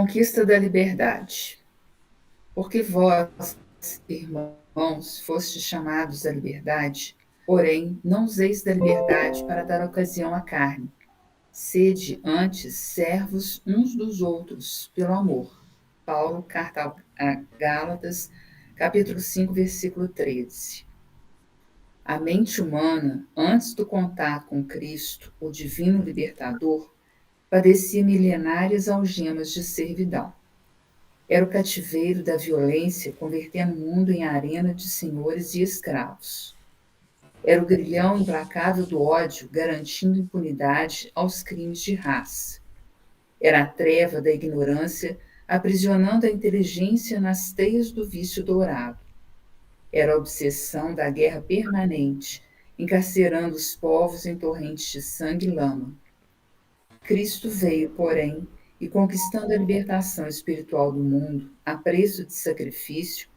Conquista da liberdade. Porque vós, irmãos, fostes chamados à liberdade, porém não useis da liberdade para dar ocasião à carne. Sede antes servos uns dos outros, pelo amor. Paulo, carta a Gálatas, capítulo 5, versículo 13. A mente humana, antes do contato com Cristo, o divino libertador, padecia milenárias algemas de servidão. Era o cativeiro da violência, convertendo o mundo em arena de senhores e escravos. Era o grilhão implacável do ódio, garantindo impunidade aos crimes de raça. Era a treva da ignorância, aprisionando a inteligência nas teias do vício dourado. Era a obsessão da guerra permanente, encarcerando os povos em torrentes de sangue e lama. Cristo veio, porém, e conquistando a libertação espiritual do mundo, a preço de sacrifício,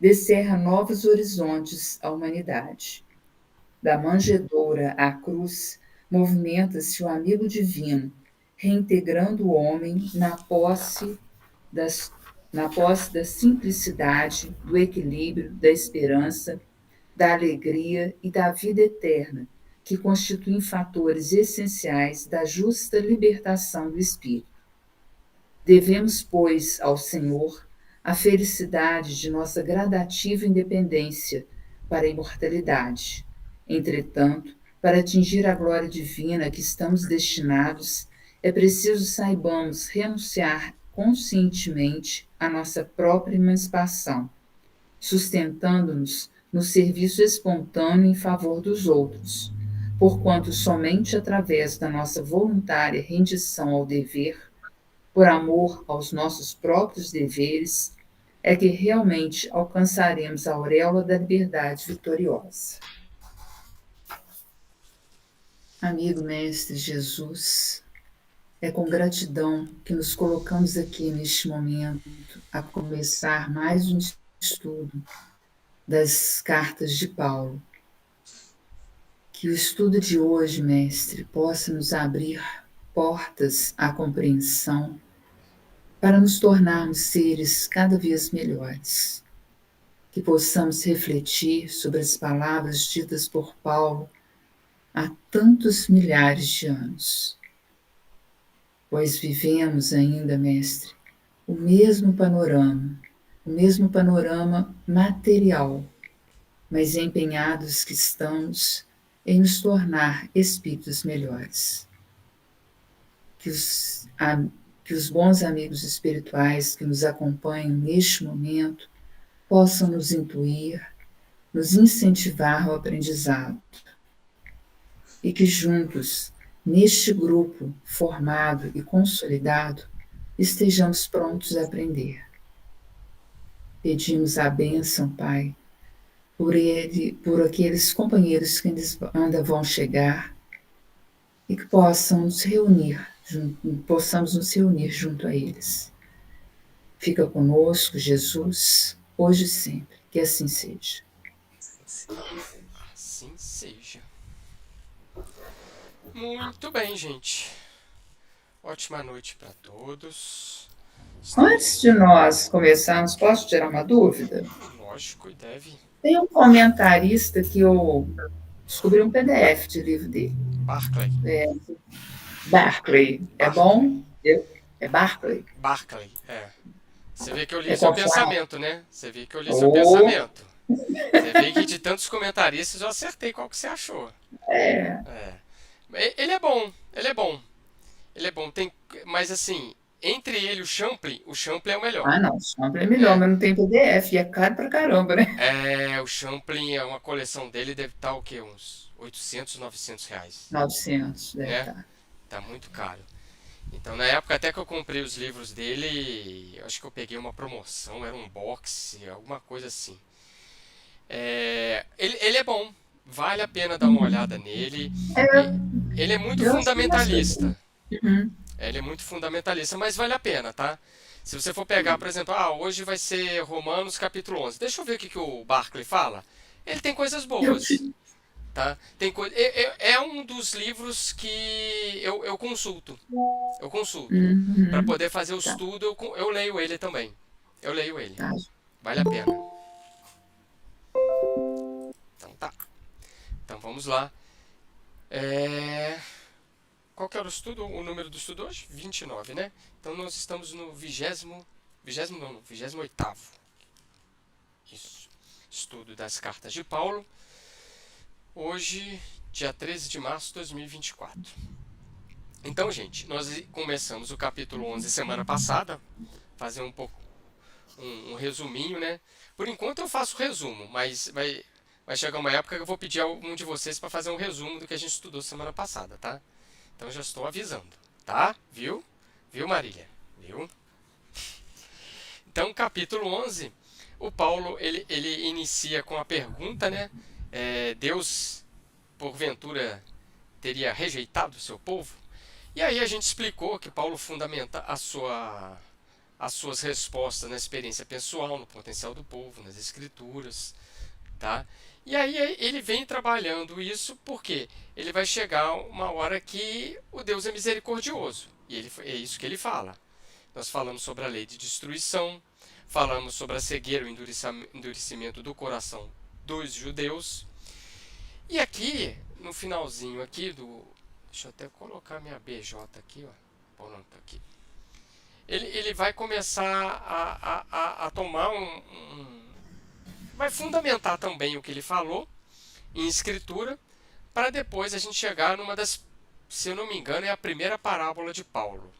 descerra novos horizontes à humanidade. Da manjedoura à cruz, movimenta-se o amigo divino, reintegrando o homem das, na posse da simplicidade, do equilíbrio, da esperança, da alegria e da vida eterna, que constituem fatores essenciais da justa libertação do espírito. Devemos, pois, ao Senhor a felicidade de nossa gradativa independência para a imortalidade. Entretanto, para atingir a glória divina a que estamos destinados, é preciso saibamos renunciar conscientemente à nossa própria emancipação, sustentando-nos no serviço espontâneo em favor dos outros, porquanto somente através da nossa voluntária rendição ao dever, por amor aos nossos próprios deveres, é que realmente alcançaremos a auréola da liberdade vitoriosa. Amigo Mestre Jesus, é com gratidão que nos colocamos aqui neste momento a começar mais um estudo das cartas de Paulo. Que o estudo de hoje, Mestre, possa nos abrir portas à compreensão para nos tornarmos seres cada vez melhores. Que possamos refletir sobre as palavras ditas por Paulo há tantos milhares de anos. Pois vivemos ainda, Mestre, o mesmo panorama material, mas empenhados que estamos em nos tornar espíritos melhores. Que os bons amigos espirituais que nos acompanham neste momento possam nos intuir, nos incentivar ao aprendizado. E que juntos, neste grupo formado e consolidado, estejamos prontos a aprender. Pedimos a bênção, Pai, por aqueles companheiros que ainda vão chegar e que possamos nos reunir junto a eles. Fica conosco, Jesus, hoje e sempre. Que assim seja. Assim seja. Muito bem, gente. Ótima noite para todos. Antes de nós começarmos, posso tirar uma dúvida? Lógico, e deve. Tem um comentarista que eu descobri um PDF de livro dele. Barclay. Barclay. É bom? É Barclay? Barclay, é. Você vê que eu li É seu confiável? pensamento, né? Você vê que eu li seu pensamento. Você vê que de tantos comentaristas eu acertei qual que você achou. É. É. Ele é bom, ele é bom. Ele é bom, tem, mas assim, entre ele e o Champlin é o melhor. Ah, não, o Champlin é melhor, É, mas não tem PDF, e é caro pra caramba, né? o Champlin, uma coleção dele deve estar o quê? Uns 800, 900 reais, 900, deve né? estar. Tá muito caro. Então, na época até que eu comprei os livros dele, eu acho que eu peguei uma promoção, era um box, alguma coisa assim. Ele é bom, vale a pena dar uma olhada nele. É, E- Ele é muito eu achei bastante. fundamentalista. Uhum. Ele é muito fundamentalista, mas vale a pena, tá? Se você for pegar, por exemplo, hoje vai ser Romanos capítulo 11. Deixa eu ver o que o Barclay fala. Ele tem coisas Eu boas. vi. tá? É um dos livros que eu consulto. Eu consulto. Para Uhum. poder fazer o Tá, estudo, eu leio ele também. Eu leio ele. tá. Vale a pena. Então tá. Então vamos lá. É... Qual que era o estudo? O número do estudo hoje? 29, né? Então nós estamos no 28º. Isso. Estudo das cartas de Paulo. Hoje, dia 13 de março de 2024. Então, gente, nós começamos o capítulo 11 semana passada. Fazer um pouco um resuminho, né? Por enquanto eu faço o resumo, mas vai chegar uma época que eu vou pedir a algum de vocês para fazer um resumo do que a gente estudou semana passada, tá? Então já estou avisando, tá? Viu? Viu, Marília? Viu? Então, capítulo 11, o Paulo ele inicia com a pergunta, né? Deus, porventura, teria rejeitado o seu povo? E aí a gente explicou que Paulo fundamenta as suas respostas na experiência pessoal, no potencial do povo, nas escrituras, tá? E aí ele vem trabalhando isso porque ele vai chegar uma hora que o Deus é misericordioso. E é isso que ele fala. Nós falamos sobre a lei de destruição, falamos sobre a cegueira, o endurecimento do coração dos judeus. E aqui, no finalzinho aqui do... Deixa eu até colocar minha BJ aqui, ó. Pronto, aqui. Ele vai começar a tomar vai fundamentar também o que ele falou em escritura, para depois a gente chegar numa das, se eu não me engano, é a primeira parábola de Paulo.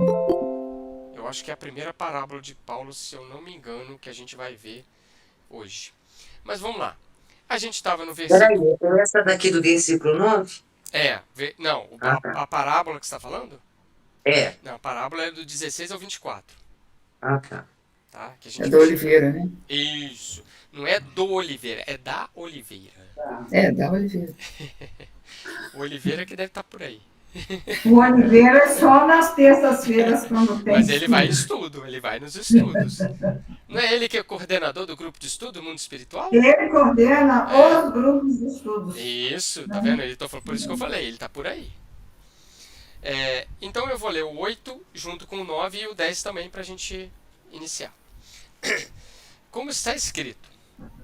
Eu acho que é a primeira parábola de Paulo, se eu não me engano, que a gente vai ver hoje. Mas vamos lá. A gente estava no Peraí, versículo... então essa daqui do versículo 9? Não, Ah, tá. a parábola que você está falando? É. Não, a parábola é do 16 ao 24. Ah, tá. Tá? Que a É gente da vai chegar. Oliveira, né? Isso. Não é do Oliveira, é da Oliveira. É, da Oliveira. O Oliveira que deve estar por aí. O Oliveira é só nas terças-feiras, quando tem Mas ele vai em estudo. estudo, ele vai nos estudos. Não é ele que é coordenador do grupo de estudo Mundo Espiritual? Ele coordena É. os grupos de estudos. Isso, tá vendo? Por isso que eu falei, ele tá por aí. Então eu vou ler o 8 junto com o 9 e o 10 também para a gente iniciar. Como está escrito,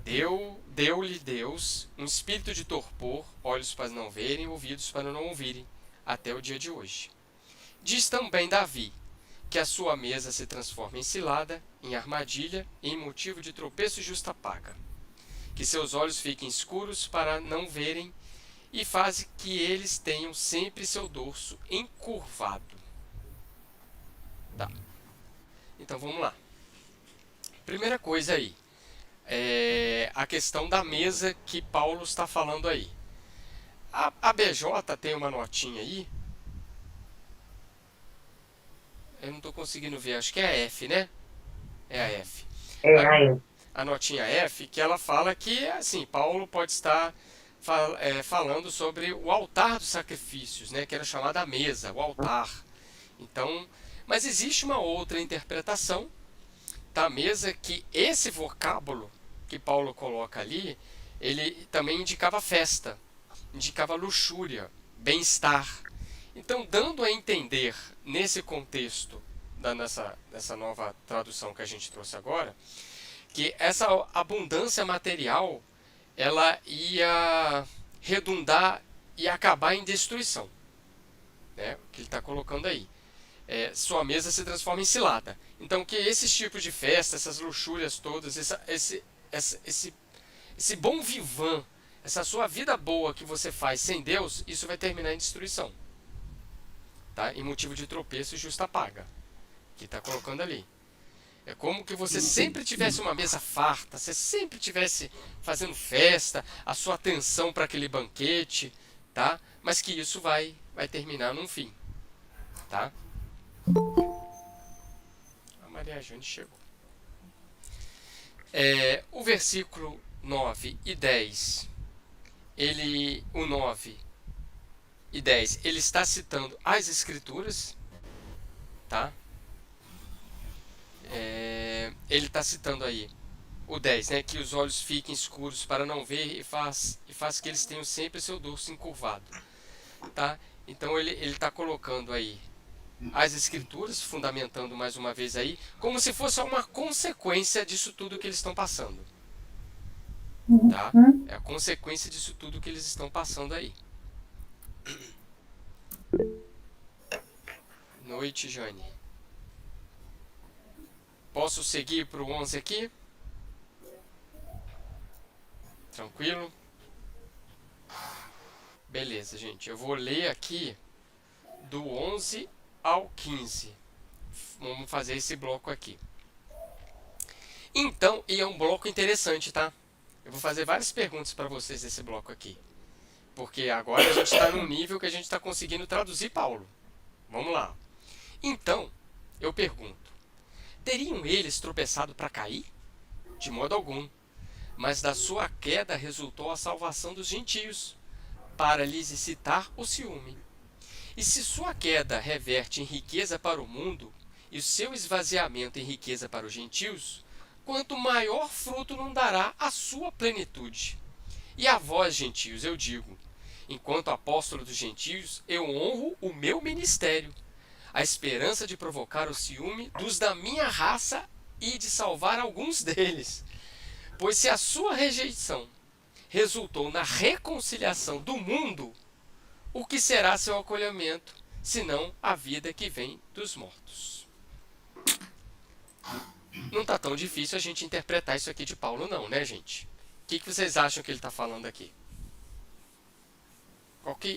deu-lhe Deus um espírito de torpor, olhos para não verem, ouvidos para não ouvirem, até o dia de hoje. Diz também Davi, que a sua mesa se transforma em cilada, em armadilha e em motivo de tropeço e justa paga. Que seus olhos fiquem escuros para não verem e faz que eles tenham sempre seu dorso encurvado. Tá. Então vamos lá. Primeira coisa aí, a questão da mesa que Paulo está falando aí. A BJ tem uma notinha aí. Eu não estou conseguindo ver, acho que é a F, né? É a F. Aí. A notinha F, que ela fala que, assim, Paulo pode estar falando sobre o altar dos sacrifícios, né? Que era chamada a mesa, o altar. Então, mas existe uma outra interpretação da mesa que esse vocábulo que Paulo coloca ali, ele também indicava festa, indicava luxúria, bem-estar. Então, dando a entender nesse contexto dessa nova tradução que a gente trouxe agora, que essa abundância material ela ia redundar e acabar em destruição, né? O que ele está colocando aí. Sua mesa se transforma em cilada. Então, que esses tipos de festa, essas luxúrias todas, esse bom vivan, essa sua vida boa que você faz sem Deus, isso vai terminar em destruição. Tá? Em motivo de tropeço e justa paga. Que está colocando ali. É como que você sempre tivesse uma mesa farta, você sempre tivesse fazendo festa, a sua atenção para aquele banquete, tá? Mas que isso vai terminar num fim, tá? A Maria Júnior chegou. O versículo 9 e 10, o 9 e 10, ele está citando as escrituras, tá? Ele está citando aí o 10, né? Que os olhos fiquem escuros para não ver e faz que eles tenham sempre seu dorso encurvado. Tá? Então ele está colocando aí as escrituras, fundamentando mais uma vez aí, como se fosse uma consequência disso tudo que eles estão passando. Tá? É a consequência disso tudo que eles estão passando aí. Noite, Jane. Posso seguir para o 11 aqui? Tranquilo? Beleza, gente. Eu vou ler aqui do 11 ao 15. Vamos fazer esse bloco aqui. Então, e é um bloco interessante, tá? Eu vou fazer várias perguntas para vocês nesse bloco aqui. Porque agora a gente está num nível que a gente está conseguindo traduzir Paulo. Vamos lá. Então, eu pergunto: teriam eles tropeçado para cair? De modo algum. Mas da sua queda resultou a salvação dos gentios, para lhes excitar o ciúme. E se sua queda reverte em riqueza para o mundo, e o seu esvaziamento em riqueza para os gentios, quanto maior fruto não dará a sua plenitude. E a vós, gentios, eu digo: enquanto apóstolo dos gentios, eu honro o meu ministério, a esperança de provocar o ciúme dos da minha raça e de salvar alguns deles. Pois se a sua rejeição resultou na reconciliação do mundo, o que será seu acolhimento, senão a vida que vem dos mortos? Não está tão difícil a gente interpretar isso aqui de Paulo não, né, gente? O que vocês acham que ele está falando aqui?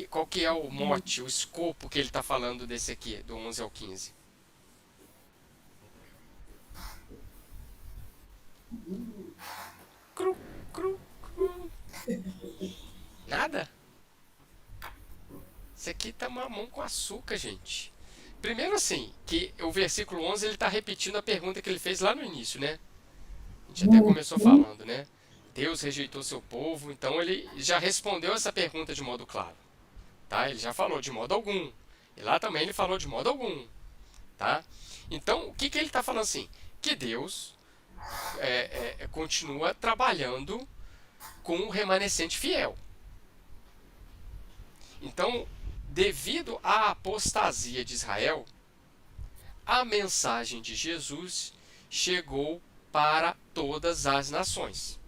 Qual que é o mote, o escopo que ele está falando desse aqui, do 11 ao 15? Cru, cru, cru. Nada? Isso aqui tá mamão com açúcar, gente. Primeiro assim, que o versículo 11 ele está repetindo a pergunta que ele fez lá no início, né? A gente até começou falando, né? Deus rejeitou seu povo, então ele já respondeu essa pergunta de modo claro. Tá? Ele já falou de modo algum. E lá também ele falou de modo algum. Tá? Então, o que ele está falando assim? Que Deus continua trabalhando com o remanescente fiel. Então, devido à apostasia de Israel, a mensagem de Jesus chegou para todas as nações.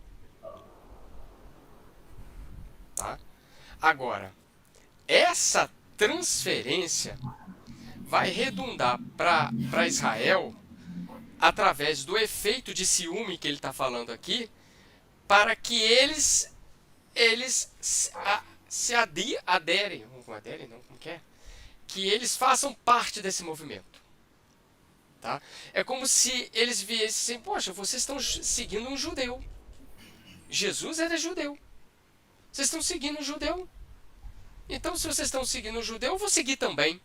Tá? Agora, essa transferência vai redundar para Israel através do efeito de ciúme que ele está falando aqui, para que eles se aderem, não, como que é? Que eles façam parte desse movimento. Tá? É como se eles viessem assim: poxa, vocês estão seguindo um judeu. Jesus era judeu. Vocês estão seguindo um judeu. Então, se vocês estão seguindo um judeu, eu vou seguir também.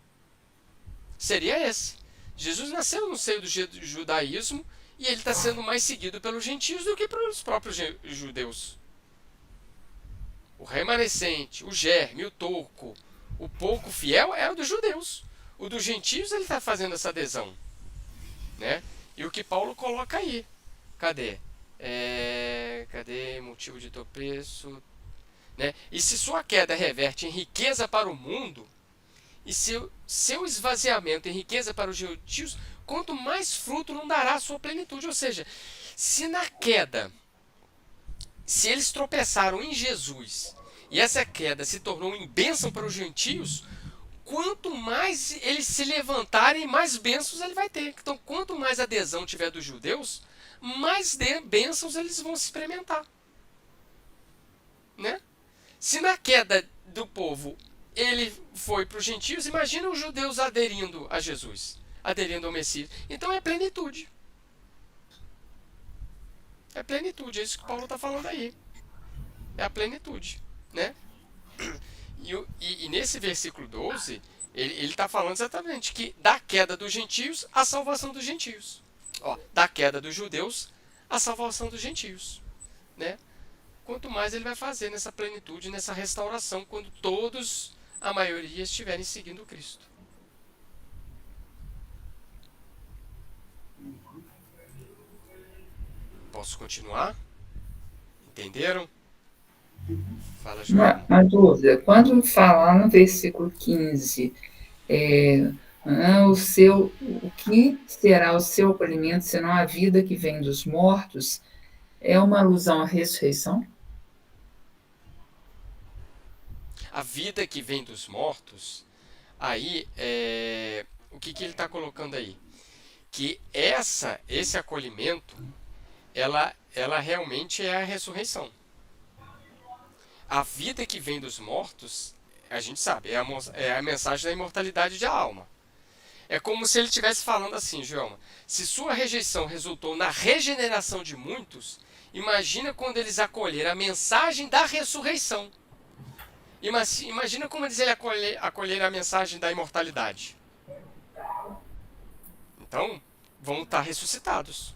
Seria esse. Jesus nasceu no seio do judaísmo e ele está sendo mais seguido pelos gentios do que pelos próprios judeus. O remanescente, o germe, o toco, o pouco fiel era dos judeus. O dos gentios ele está fazendo essa adesão. Né? E o que Paulo coloca aí? Cadê? Cadê motivo de tropeço? Né? E se sua queda reverte em riqueza para o mundo, e seu esvaziamento em riqueza para os gentios, quanto mais fruto não dará a sua plenitude. Ou seja, se na queda, se eles tropeçaram em Jesus, e essa queda se tornou em bênção para os gentios, quanto mais eles se levantarem, mais bênçãos ele vai ter. Então, quanto mais adesão tiver dos judeus, mais bênçãos eles vão experimentar. Né? Se na queda do povo ele foi para os gentios, imagina os judeus aderindo a Jesus, aderindo ao Messias. Então é plenitude. É plenitude, é isso que Paulo está falando aí. É a plenitude. Né? E nesse versículo 12, ele está falando exatamente que da queda dos gentios, a salvação dos gentios. Ó, da queda dos judeus, a salvação dos gentios. Né? Quanto mais ele vai fazer nessa plenitude, nessa restauração, quando todos, a maioria, estiverem seguindo Cristo. Posso continuar? Entenderam? Fala, Joelma. Uma dúvida, quando fala no versículo 15, o que será o seu acolhimento, senão a vida que vem dos mortos, é uma alusão à ressurreição? A vida que vem dos mortos, aí, o que ele está colocando aí? Que esse acolhimento, ela realmente é a ressurreição. A vida que vem dos mortos, a gente sabe, é a mensagem da imortalidade da alma. É como se ele estivesse falando assim, Joelma, se sua rejeição resultou na regeneração de muitos, imagina quando eles acolheram a mensagem da ressurreição. Imagina como eles acolheram a mensagem da imortalidade. Então, vão estar ressuscitados.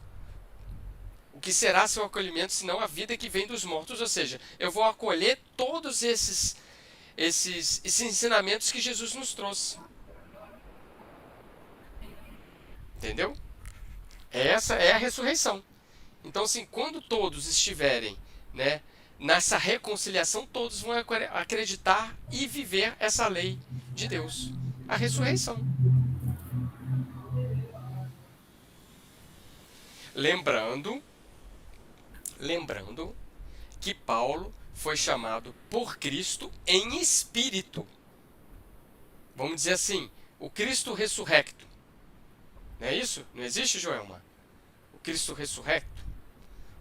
O que será seu acolhimento, senão a vida que vem dos mortos? Ou seja, eu vou acolher todos esses ensinamentos que Jesus nos trouxe. Entendeu? Essa é a ressurreição. Então, assim, quando todos estiverem, né, nessa reconciliação, todos vão acreditar e viver essa lei de Deus. A ressurreição. Lembrando que Paulo foi chamado por Cristo em espírito. Vamos dizer assim, o Cristo ressurrecto. Não é isso? Não existe, Joelma? O Cristo ressurrecto?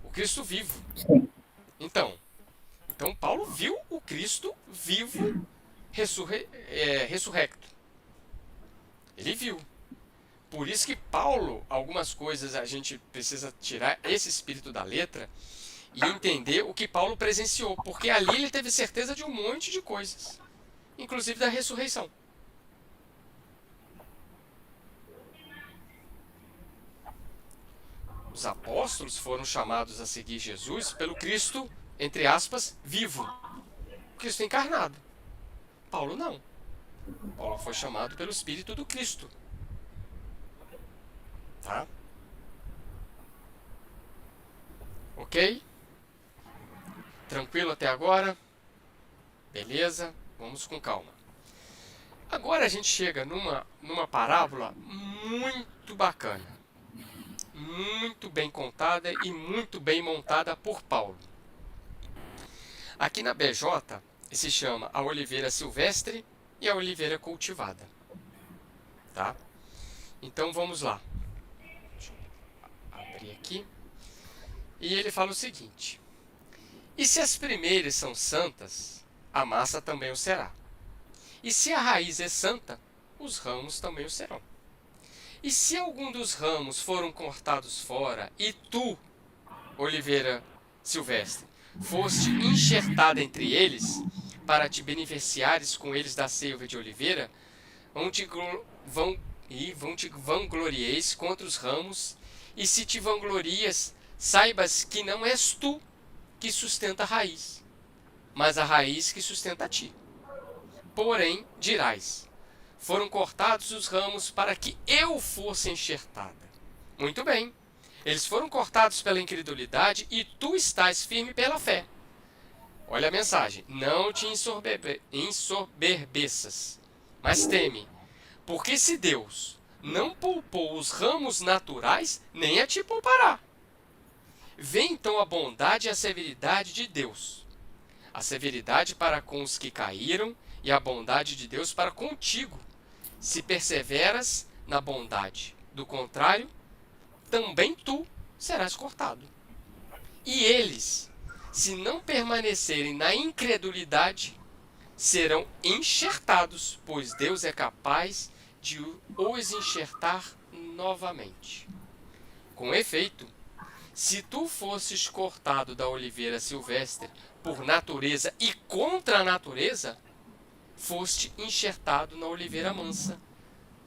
O Cristo vivo. Então Paulo viu o Cristo vivo ressurrecto. Ele viu. Por isso que Paulo, algumas coisas a gente precisa tirar esse espírito da letra e entender o que Paulo presenciou. Porque ali ele teve certeza de um monte de coisas. Inclusive da ressurreição. Os apóstolos foram chamados a seguir Jesus pelo Cristo, entre aspas, vivo. O Cristo encarnado. Paulo não. Paulo foi chamado pelo Espírito do Cristo. Tá? Ok? Tranquilo até agora? Beleza? Vamos com calma. Agora a gente chega numa parábola muito bacana. Muito bem contada e muito bem montada por Paulo. Aqui na BJ se chama a oliveira silvestre e a oliveira cultivada. Tá? Então vamos lá. Deixa eu abrir aqui. E ele fala o seguinte: e se as primeiras são santas, a massa também o será. E se a raiz é santa, os ramos também o serão. E se algum dos ramos foram cortados fora, e tu, oliveira silvestre, foste enxertada entre eles, para te beneficiares com eles da seiva de oliveira, vão te vanglorieis contra os ramos, e se te vanglorias, saibas que não és tu que sustenta a raiz, mas a raiz que sustenta a ti. Porém, dirás: foram cortados os ramos para que eu fosse enxertada. Muito bem. Eles foram cortados pela incredulidade e tu estás firme pela fé. Olha a mensagem. Não te ensoberbeças, mas teme. Porque se Deus não poupou os ramos naturais, nem a ti poupará. Vê então a bondade e a severidade de Deus. A severidade para com os que caíram e a bondade de Deus para contigo, se perseveras na bondade. Do contrário, também tu serás cortado. E eles, se não permanecerem na incredulidade, serão enxertados, pois Deus é capaz de os enxertar novamente. Com efeito, se tu fosses cortado da oliveira silvestre por natureza e contra a natureza, foste enxertado na oliveira mansa.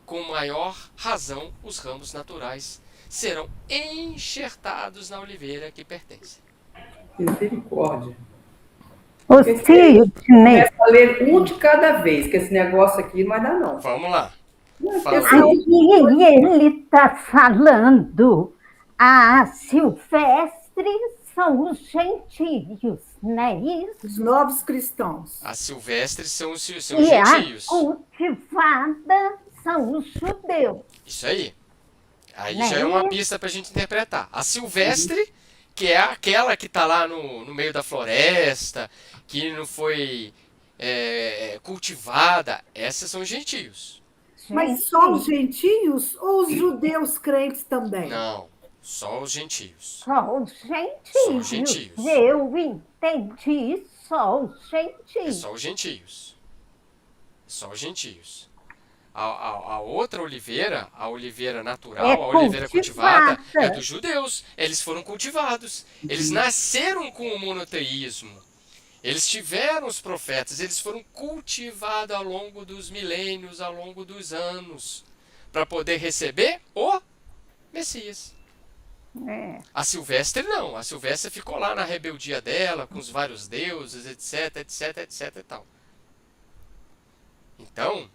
Com maior razão, os ramos naturais serão enxertados na oliveira que pertence. Misericórdia. Ô, Sidney, Começa a ler um de cada vez, que esse negócio aqui não vai dar, não. Vamos lá. aí ele está falando a silvestre são os gentios, não é isso? Os novos cristãos. As silvestres são os E gentios. a cultivada são os judeus. Isso aí. Aí Né? já é uma pista para a gente interpretar. A silvestre, que é aquela que está lá no meio da floresta, que não foi cultivada, essas são gentios. Mas só os gentios ou os judeus crentes também? Não, só os gentios. Só os Só os gentios. gentios. Eu entendi, só os É gentios. só os gentios. É só os gentios. A outra oliveira, a oliveira natural, É a oliveira cultivada, cultivada. é dos judeus. Eles foram cultivados. Eles nasceram com o monoteísmo. Eles tiveram os profetas, eles foram cultivados ao longo dos milênios, ao longo dos anos, para poder receber o Messias. É. A Silvestre não, a Silvestre ficou lá na rebeldia dela, com os vários deuses, etc, etc, etc e tal. Então,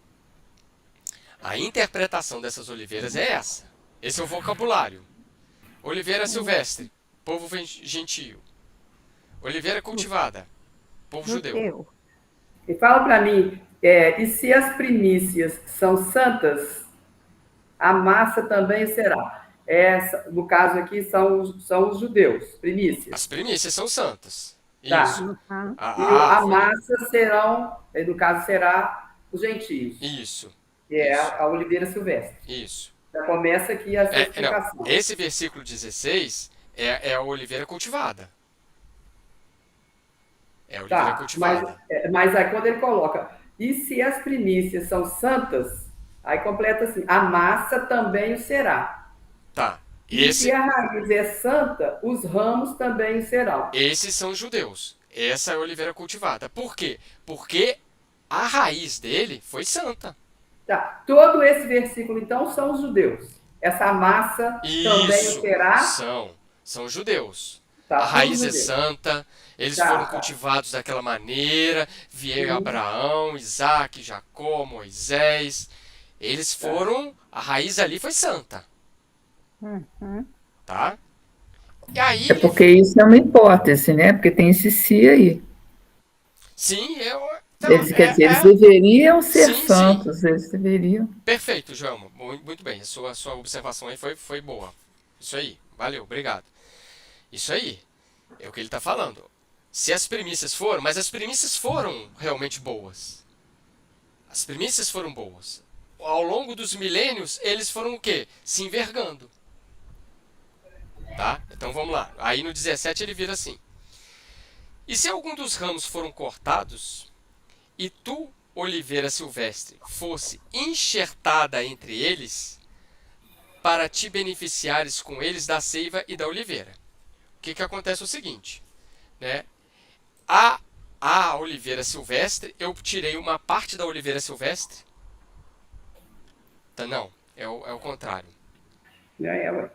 a interpretação dessas oliveiras é essa. Esse é o vocabulário. Oliveira silvestre, povo gentio. Oliveira cultivada, povo judeu. E fala para mim, e se as primícias são santas, a massa também será. No caso aqui, são os judeus, primícias. As primícias são santas. Tá. Isso. Uhum. E a massa no caso, será os gentios. Isso. Que é Isso. a oliveira silvestre. Isso. Já começa aqui essa Não, explicação. esse versículo 16 é a oliveira cultivada. É a oliveira Tá, cultivada. mas aí quando ele coloca, e se as primícias são santas, aí completa assim, a massa também o será. Tá. E se a raiz é santa, os ramos também o serão. Esses são os judeus. Essa é a oliveira cultivada. Por quê? Porque a raiz dele foi santa. Tá. Todo esse versículo, então, são os judeus. Essa massa também o será. São judeus. Tá, A raiz são é judeus. santa, eles Tá, foram tá. cultivados daquela maneira, veio Abraão, Isaac, Jacó, Moisés. Eles foram, a raiz ali foi santa. Uhum. Tá? E aí, É porque isso é uma hipótese, né? Porque tem esse se aí. sim, Quer dizer, eles deveriam ser Sim, santos, eles deveriam. perfeito, Joelma. Muito bem, a sua observação aí foi boa. Isso aí, valeu, obrigado. Isso aí, é o que ele está falando. Se as primícias foram, mas as primícias foram realmente boas. As primícias foram boas. Ao longo dos milênios, eles foram o quê? Se envergando. Tá? Então vamos lá. Aí no 17 ele vira assim. E se algum dos ramos foram cortados, e tu, oliveira silvestre, fosse enxertada entre eles, para te beneficiares com eles da seiva e da oliveira. O que acontece é o seguinte, né? A oliveira silvestre, eu tirei uma parte da oliveira silvestre. Tá, não, é o contrário. Ué.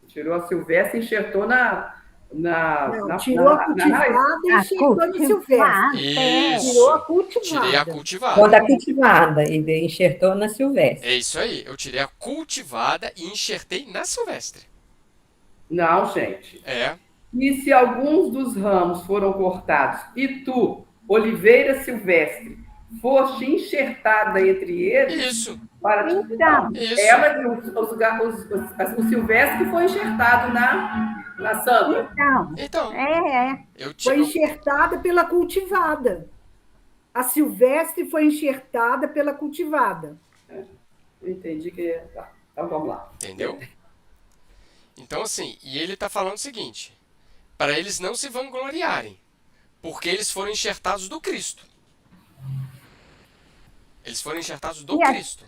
Tirou a silvestre e enxertou tirou a cultivada e enxertou no silvestre. Isso. Tirou a cultivada. Tirei a cultivada. Toda cultivada e enxertou na silvestre. É isso aí. Eu tirei a cultivada e enxertei na silvestre. Não, gente. É. E se alguns dos ramos foram cortados, e tu, oliveira silvestre, foste enxertada entre eles, Isso. para te... Então. Isso. O silvestre foi enxertado na santa. Então, eu Foi tiro... enxertada pela cultivada. A silvestre foi enxertada pela cultivada. Eu entendi que... Tá, então vamos lá. Entendeu? Então assim, e ele está falando o seguinte, para eles não se vangloriarem, porque eles foram enxertados do Cristo. Eles foram enxertados do Cristo.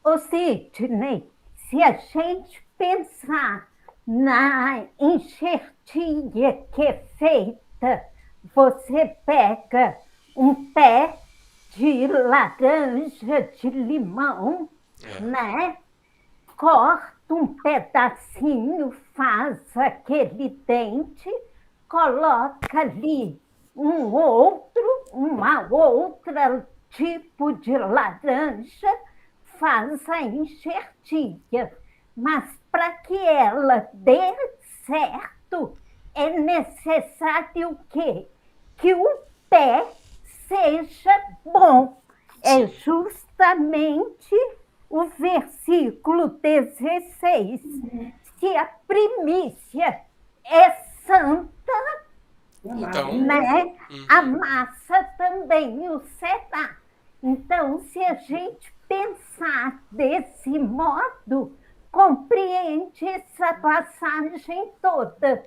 Ô Sidney, se a gente pensar na enxertia que é feita, você pega um pé de laranja, de limão, né? Corta um pedacinho, faz aquele dente, coloca ali uma outra tipo de laranja, faz a enxertia. Mas para que ela dê certo, é necessário o quê? Que o pé seja bom. É justamente o versículo 16. Se a primícia é santa, Então, né? A massa também o será. Então, se a gente pensar desse modo, compreende essa passagem toda,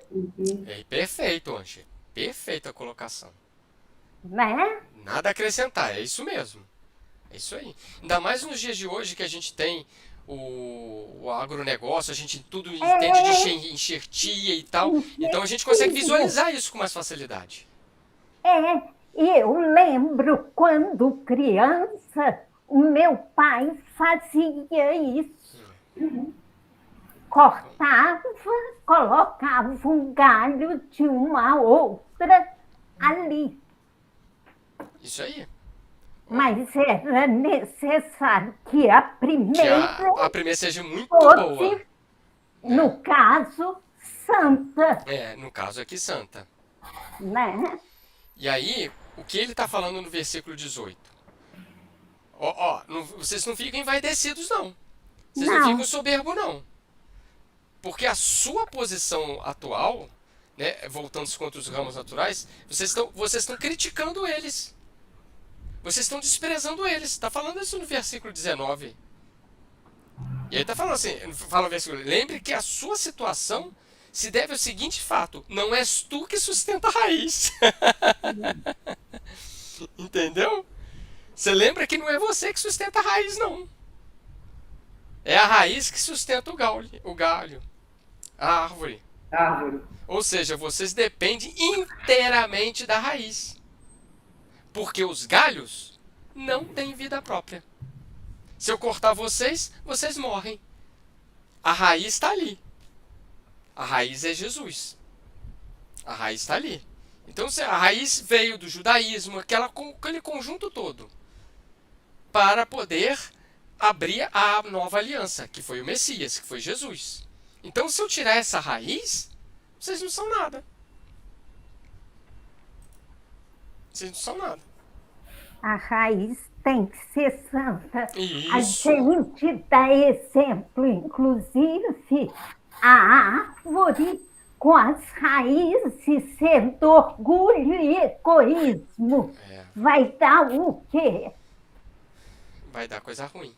perfeito, Ange. Perfeita a colocação. né? Nada a acrescentar, é isso mesmo. É isso aí. Ainda mais nos dias de hoje que a gente tem o agronegócio, a gente tudo entende de enxertia e tal. Então a gente consegue visualizar isso com mais facilidade. E eu lembro quando criança, o meu pai fazia isso. Cortava, colocava um galho de uma outra ali. Isso aí. Mas era necessário que a Que primeira a primeira seja muito fosse, boa. no caso, santa, No caso aqui, santa. né? E aí, o que ele está falando no versículo 18? Vocês não ficam envaidecidos, não. Vocês não ficam soberbos, não. Porque a sua posição atual, né, voltando-se contra os ramos naturais, vocês estão criticando eles. Vocês estão desprezando eles. Está falando isso no versículo 19. E aí está falando assim, fala o versículo, lembre que a sua situação se deve ao seguinte fato, não és tu que sustenta a raiz. Entendeu? Você lembra que não é você que sustenta a raiz, não. É a raiz que sustenta o galho, a árvore. Ou seja, vocês dependem inteiramente da raiz. Porque os galhos não têm vida própria. Se eu cortar vocês, vocês morrem. A raiz está ali. A raiz é Jesus. A raiz está ali. Então a raiz veio do judaísmo, aquele conjunto todo, para poder abrir a nova aliança, que foi o Messias, que foi Jesus. Então se eu tirar essa raiz, vocês não são nada. Vocês não são nada. A raiz tem que ser santa. Isso. A gente dá exemplo, inclusive, a árvore com as raízes sendo orgulho e egoísmo. Vai dar o quê? Vai dar coisa ruim.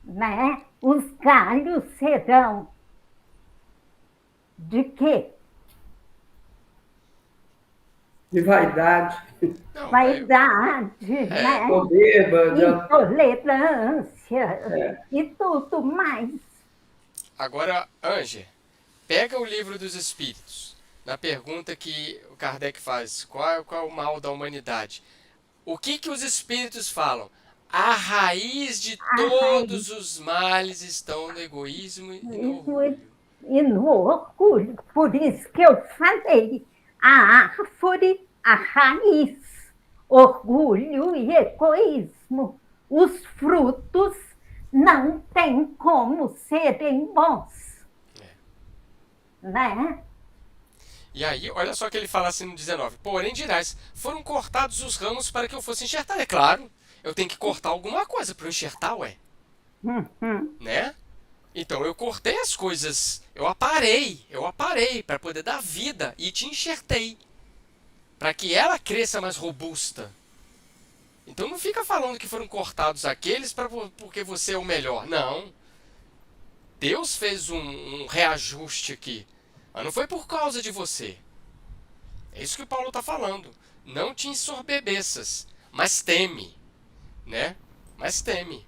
Né? Os galhos serão de quê? De vaidade. Não, Vaidade, né? Soberba, Intolerância e tudo mais. Agora, Ange, pega o livro dos Espíritos. Na pergunta que o Kardec faz, qual é o mal da humanidade? O que os Espíritos falam? A raiz de todos os males estão no egoísmo e no orgulho. E no orgulho. Por isso que eu falei, a árvore, a raiz, orgulho e egoísmo. Os frutos não têm como serem bons. Né? E aí, olha só que ele fala assim no 19. Porém dirás, foram cortados os ramos para que eu fosse enxertar. É claro, eu tenho que cortar alguma coisa para eu enxertar, ué. Né? Então eu cortei as coisas, eu aparei para poder dar vida e te enxertei. Para que ela cresça mais robusta. Então não fica falando que foram cortados aqueles porque você é o melhor. Não. Deus fez um reajuste aqui. Mas não foi por causa de você. É isso que o Paulo está falando. Não te ensorbebeças, mas teme. Né? Mas teme.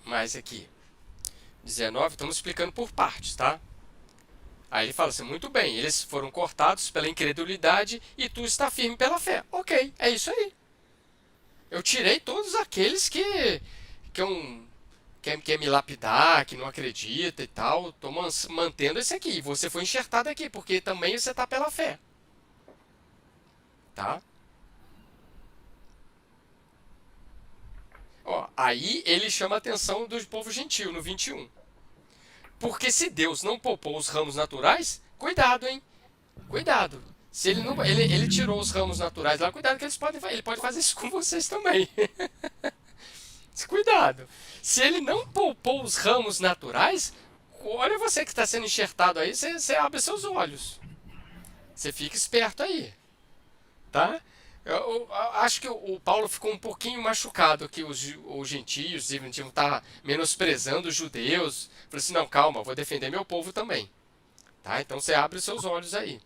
Mas aqui, 19, estamos explicando por partes, tá? Aí ele fala assim, muito bem, eles foram cortados pela incredulidade e tu está firme pela fé. Ok, é isso aí. Eu tirei todos aqueles que quer me lapidar, que não acredita e tal. Estou mantendo esse aqui. Você foi enxertado aqui, porque também você está pela fé. Tá? Ó, aí ele chama a atenção do povo gentil, no 21. Porque se Deus não poupou os ramos naturais, cuidado, hein? Cuidado. Se ele não, ele tirou os ramos naturais lá, cuidado que ele pode fazer isso com vocês também. Cuidado. Se ele não poupou os ramos naturais, olha você que está sendo enxertado aí, você abre seus olhos. Você fica esperto aí. Tá? Eu acho que o Paulo ficou um pouquinho machucado que os gentios deviam estar menosprezando os judeus. Falei assim, não, calma, vou defender meu povo também. Tá? Então você abre os seus olhos aí.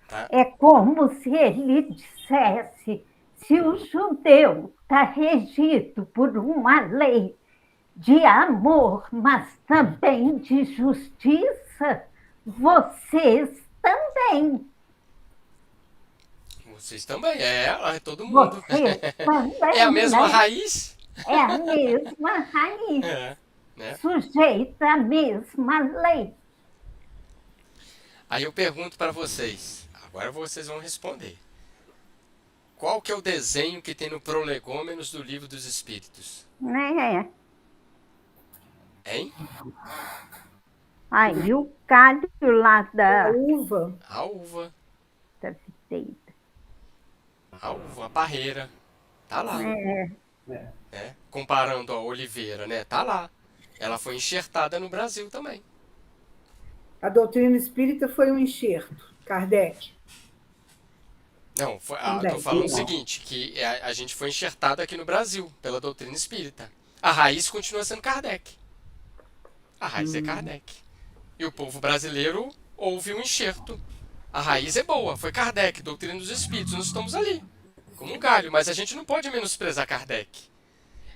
Tá? É como se ele dissesse: se o judeu está regido por uma lei de amor, mas também de justiça, vocês também. Vocês também, é todo mundo. Vocês também, É a mesma né? raiz. É a mesma raiz, Né? sujeita à mesma lei. Aí eu pergunto para vocês, agora vocês vão responder. Qual que é o desenho que tem no Prolegômenos do Livro dos Espíritos? Né? Hein? Aí o galho lá A uva. A uva, da videira. a parreira. Tá lá. Comparando a oliveira, né? Tá lá. Ela foi enxertada no Brasil também. A doutrina espírita foi um enxerto. Kardec. Não, Também. tô falando o seguinte, que a gente foi enxertado aqui no Brasil pela doutrina espírita. A raiz continua sendo Kardec. A raiz é Kardec. E o povo brasileiro houve um enxerto. A raiz é boa, foi Kardec, doutrina dos espíritos. Nós estamos ali, como um galho, mas a gente não pode menosprezar Kardec.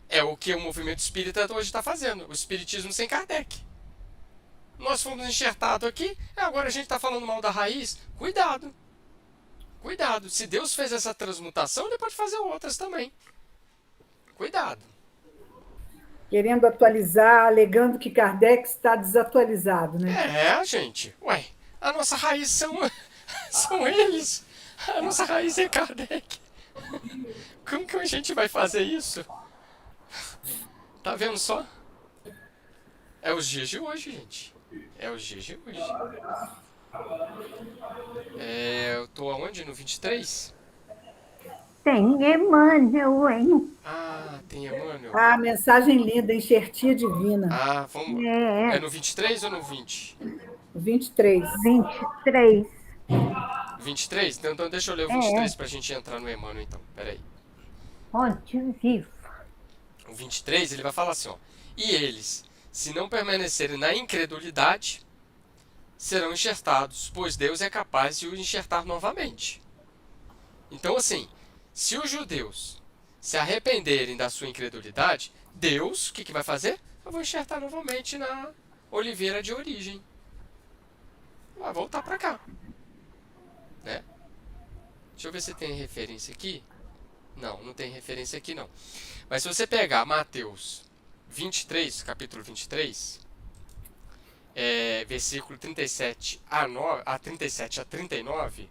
É o que o movimento espírita hoje está fazendo, o espiritismo sem Kardec. Nós fomos enxertados aqui, agora a gente está falando mal da raiz. Cuidado. Cuidado. Se Deus fez essa transmutação, ele pode fazer outras também. Cuidado. Querendo atualizar, alegando que Kardec está desatualizado, né? Gente. Ué, a nossa raiz são eles. A nossa raiz é Kardec. Como que a gente vai fazer isso? Tá vendo só? É os dias de hoje, gente. É os dias de hoje. Eu tô aonde? No 23? Tem Emmanuel, hein? Ah, tem Emmanuel. Ah, mensagem linda, enxertia divina. Ah, vamos. É no 23 ou no 20? 23. 23. 23? Então deixa eu ler o 23 pra gente entrar no Emmanuel, então. Peraí. Onde vivo? O 23, ele vai falar assim, ó. E eles, se não permanecerem na incredulidade, serão enxertados, pois Deus é capaz de os enxertar novamente. Então, assim, se os judeus se arrependerem da sua incredulidade, Deus, o que vai fazer? Eu vou enxertar novamente na oliveira de origem. Vai voltar para cá. Né? Deixa eu ver se tem referência aqui. Não tem referência aqui não. Mas se você pegar Mateus 23, capítulo 23, versículo 37 a 39,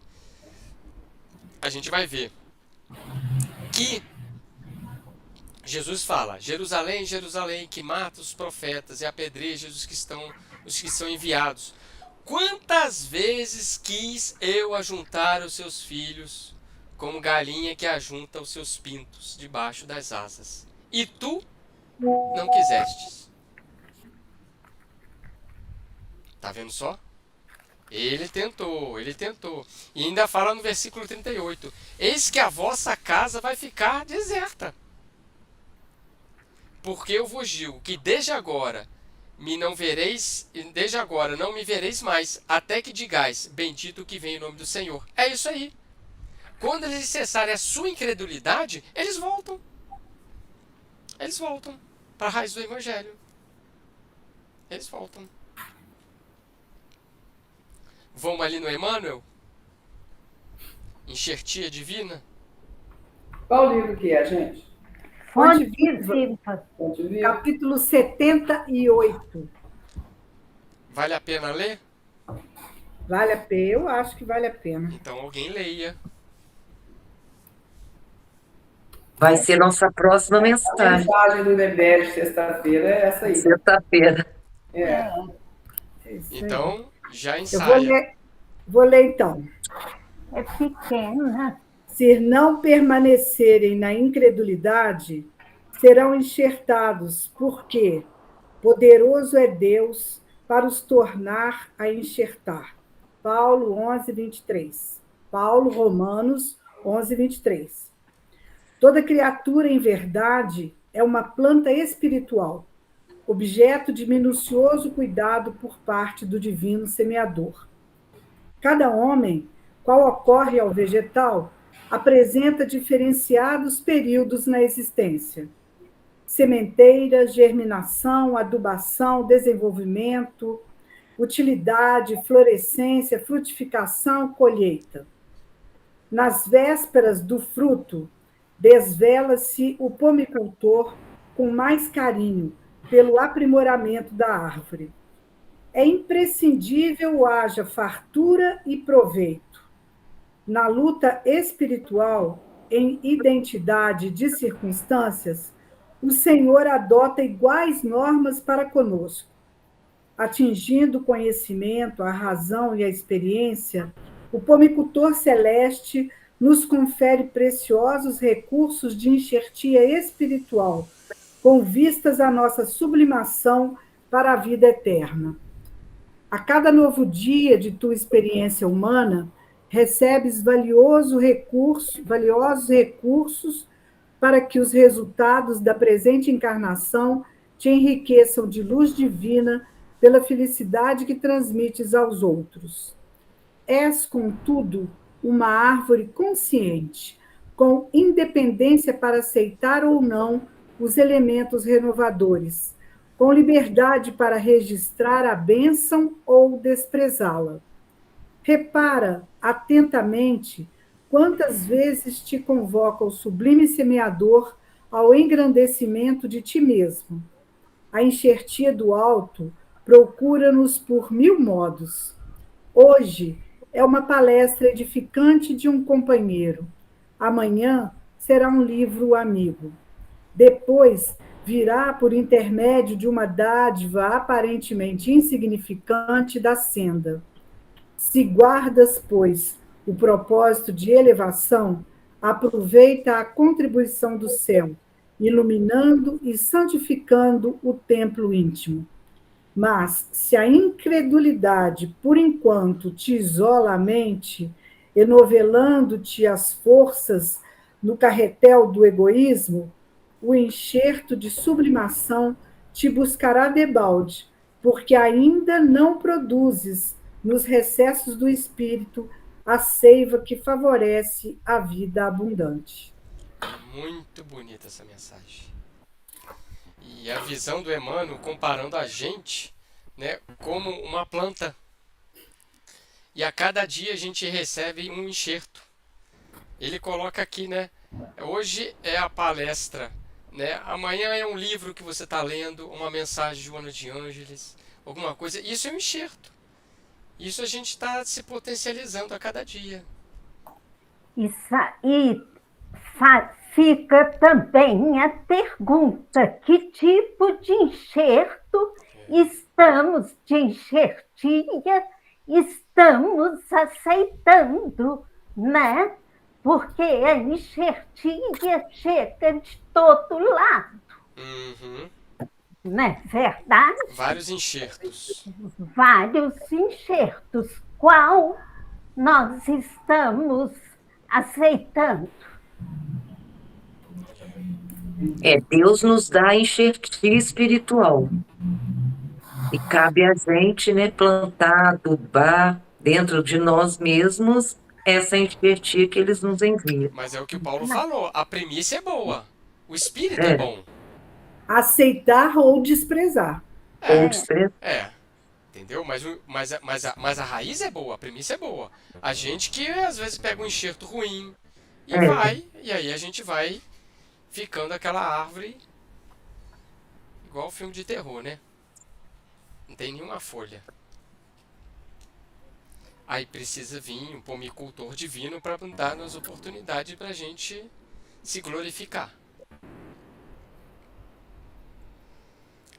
a gente vai ver que Jesus fala: Jerusalém, Jerusalém, que mata os profetas e apedreja os que são enviados. Quantas vezes quis eu ajuntar os seus filhos, como galinha que ajunta os seus pintos debaixo das asas, e tu não quisestes. Tá vendo só? Ele tentou. E ainda fala no versículo 38, eis que a vossa casa vai ficar deserta. Porque eu vos digo que desde agora não me vereis mais, até que digais, bendito que vem em nome do Senhor. É isso aí. Quando eles cessarem a sua incredulidade, eles voltam. Eles voltam para a raiz do Evangelho. Eles voltam. Vamos ali no Emmanuel? Enxertia divina? Qual livro que é, gente? Fonte Viva. viva. Fonte Viva. Capítulo 78. Vale a pena ler? Vale a pena? Eu acho que vale a pena. Então alguém leia. Vai ser nossa próxima A mensagem, mensagem do Nebel de sexta-feira é essa aí. sexta-feira. É. É isso aí. Então, já Eu ensaia. vou ler então. É pequena. Se não permanecerem na incredulidade, serão enxertados, porque poderoso é Deus para os tornar a enxertar. Paulo 11, 23. Paulo, Romanos 11, 23. Toda criatura, em verdade, é uma planta espiritual, objeto de minucioso cuidado por parte do divino semeador. Cada homem, qual ocorre ao vegetal, apresenta diferenciados períodos na existência: sementeira, germinação, adubação, desenvolvimento, utilidade, florescência, frutificação, colheita. Nas vésperas do fruto, desvela-se o pomicultor com mais carinho pelo aprimoramento da árvore. É imprescindível haja fartura e proveito. Na luta espiritual, em identidade de circunstâncias, o Senhor adota iguais normas para conosco. Atingindo o conhecimento, a razão e a experiência, o pomicultor celeste nos confere preciosos recursos de enxertia espiritual, com vistas à nossa sublimação para a vida eterna. A cada novo dia de tua experiência humana, recebes valiosos recursos para que os resultados da presente encarnação te enriqueçam de luz divina pela felicidade que transmites aos outros. És, contudo, uma árvore consciente, com independência para aceitar ou não os elementos renovadores, com liberdade para registrar a bênção ou desprezá-la. Repara atentamente quantas vezes te convoca o sublime semeador ao engrandecimento de ti mesmo. A enxertia do alto procura-nos por 1000 modos. Hoje é uma palestra edificante de um companheiro. Amanhã será um livro amigo. Depois virá por intermédio de uma dádiva aparentemente insignificante da senda. Se guardas, pois, o propósito de elevação, aproveita a contribuição do céu, iluminando e santificando o templo íntimo. Mas, se a incredulidade, por enquanto, te isola a mente, enovelando-te as forças no carretel do egoísmo, o enxerto de sublimação te buscará debalde, porque ainda não produzes, nos recessos do espírito, a seiva que favorece a vida abundante. Muito bonita essa mensagem. E a visão do Emmanuel comparando a gente, né, como uma planta. E a cada dia a gente recebe um enxerto. Ele coloca aqui, né? Hoje é a palestra, né? Amanhã é um livro que você está lendo, uma mensagem de Joana de Ângeles, alguma coisa. Isso é um enxerto. Isso a gente está se potencializando a cada dia. Fica também a pergunta: que tipo de enxerto estamos de enxertia, estamos aceitando, né? Porque a enxertia chega de todo lado, não é verdade? Vários enxertos. Vários enxertos. Qual nós estamos aceitando? Deus nos dá enxertia espiritual. E cabe a gente, né, plantar, adubar dentro de nós mesmos essa enxertia que eles nos enviam. Mas é o que o Paulo falou, a premissa é boa. O espírito é bom. Aceitar ou desprezar. Ou desprezar. Entendeu? Mas a raiz é boa, a premissa é boa. A gente que às vezes pega um enxerto ruim e e aí a gente vai ficando aquela árvore igual o filme de terror, né? Não tem nenhuma folha. Aí precisa vir um pomicultor divino para dar-nos oportunidade para a gente se glorificar.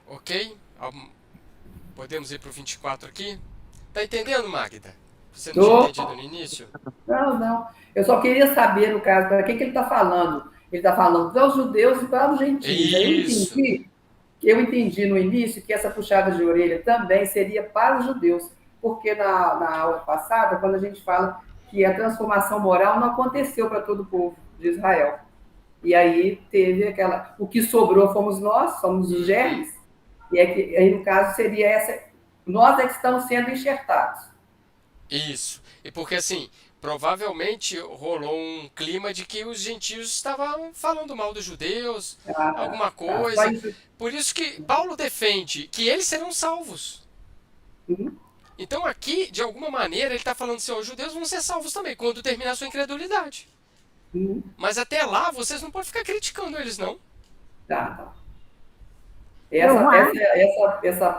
Ok? Podemos ir para o 24 aqui? Tá entendendo, Magda? Você não tinha Tô. entendido no início? Não, não. Eu só queria saber, no caso, para quem que ele está falando. Ele está falando para os judeus e para os gentios. Isso. Eu entendi no início que essa puxada de orelha também seria para os judeus, porque na aula passada, quando a gente fala que a transformação moral não aconteceu para todo o povo de Israel. E aí teve aquela. O que sobrou fomos nós, somos os germes, e aí no caso seria essa. Nós é que estamos sendo enxertados. Isso. E porque assim, provavelmente rolou um clima de que os gentios estavam falando mal dos judeus, alguma Só coisa. isso. Por isso que Paulo defende que eles serão salvos. Uhum. Então aqui, de alguma maneira, ele está falando assim, ó, os judeus vão ser salvos também, quando terminar a sua incredulidade. Uhum. Mas até lá, vocês não podem ficar criticando eles, não. Tá. Eu acho.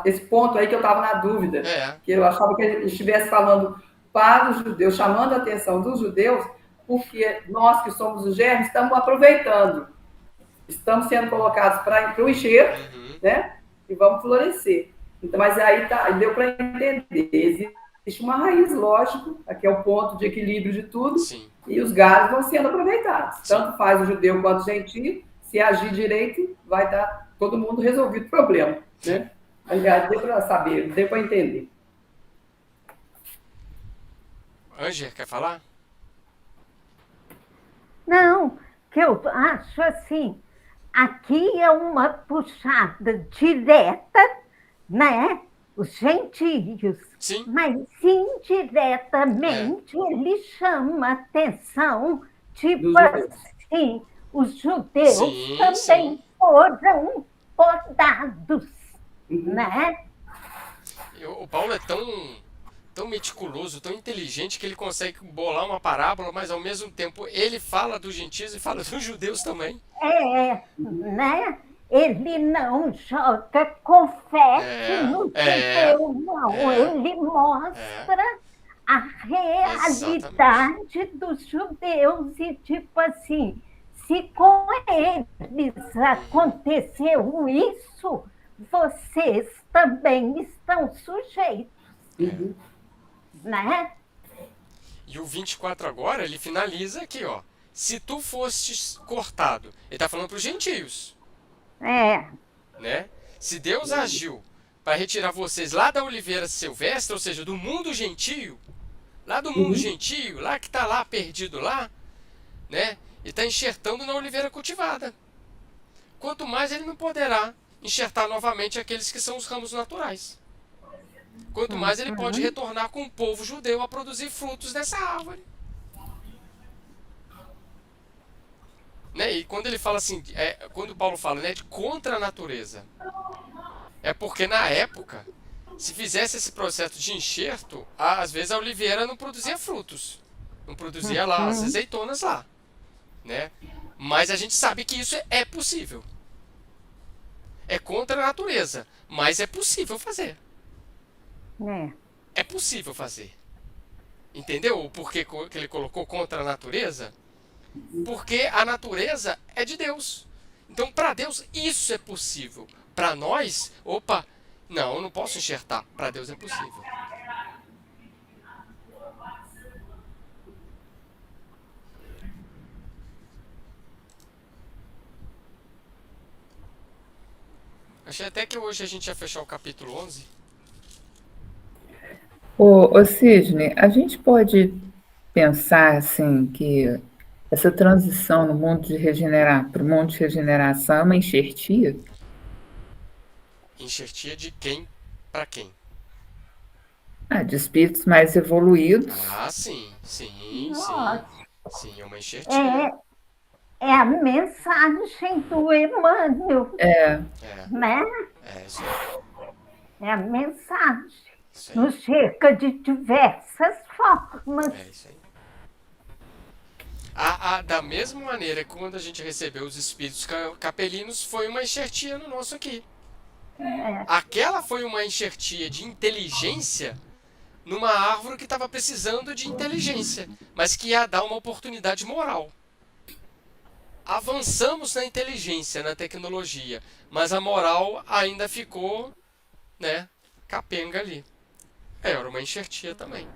Esse ponto aí que eu estava na dúvida, É. que eu achava que ele estivesse falando para os judeus, chamando a atenção dos judeus, porque nós que somos os germes estamos aproveitando, estamos sendo colocados para o enxerto, Uhum. né? E vamos florescer. Então, mas aí deu para entender. Existe uma raiz, lógico, aqui é o ponto de equilíbrio de tudo, Sim. e os galhos vão sendo aproveitados. Sim. Tanto faz o judeu quanto o gentio, se agir direito, vai dar todo mundo resolvido o problema. Né? Aliás, deu para saber, deu para entender. Anger, quer falar? Não, que eu acho assim, aqui é uma puxada direta, né? Os gentios, Sim. mas indiretamente ele chama atenção, tipo Dos judeus. assim, os judeus Sim, também sim. foram podados, Uhum. né? O Paulo é tão meticuloso, tão inteligente que ele consegue bolar uma parábola, mas ao mesmo tempo ele fala dos gentios e fala dos judeus também. Né? Ele não joga confete no judeu, não. Ele mostra a realidade dos judeus e tipo assim, se com eles aconteceu isso, vocês também estão sujeitos, Uhum. né? E o 24 agora, ele finaliza aqui, ó. Se tu fostes cortado, ele está falando para os gentios, né? Se Deus agiu para retirar vocês lá da oliveira silvestre, ou seja, do mundo gentio, lá do mundo gentio, lá que está lá perdido lá, né? Ele está enxertando na oliveira cultivada. Quanto mais ele não poderá enxertar novamente aqueles que são os ramos naturais. Quanto mais ele pode retornar com o povo judeu a produzir frutos dessa árvore. Né? E quando ele fala assim, quando Paulo fala, né, de contra a natureza, é porque na época, se fizesse esse processo de enxerto, às vezes a oliveira não produzia frutos, não produzia lá as azeitonas lá, né? Mas a gente sabe que isso é possível. É contra a natureza, mas é possível fazer. É possível fazer. Entendeu o porquê que ele colocou contra a natureza? Porque a natureza é de Deus. Então, para Deus, isso é possível. Para nós, não, eu não posso enxertar. Para Deus é possível. Achei até que hoje a gente ia fechar o capítulo 11. Ô Sidney, a gente pode pensar assim que essa transição no mundo de para o mundo de regeneração é uma enxertia? Enxertia de quem para quem? De espíritos mais evoluídos. Sim. Nossa. Sim, é uma enxertia. É a mensagem do Emmanuel, né? Isso aí. É a mensagem. Isso aí. Nos cerca de diversas formas. É isso aí. Da mesma maneira que quando a gente recebeu os espíritos capelinos, foi uma enxertia no nosso aqui. Aquela foi uma enxertia de inteligência numa árvore que estava precisando de inteligência, mas que ia dar uma oportunidade moral. Avançamos na inteligência, na tecnologia, mas a moral ainda ficou, né, capenga ali. Era uma enxertia também.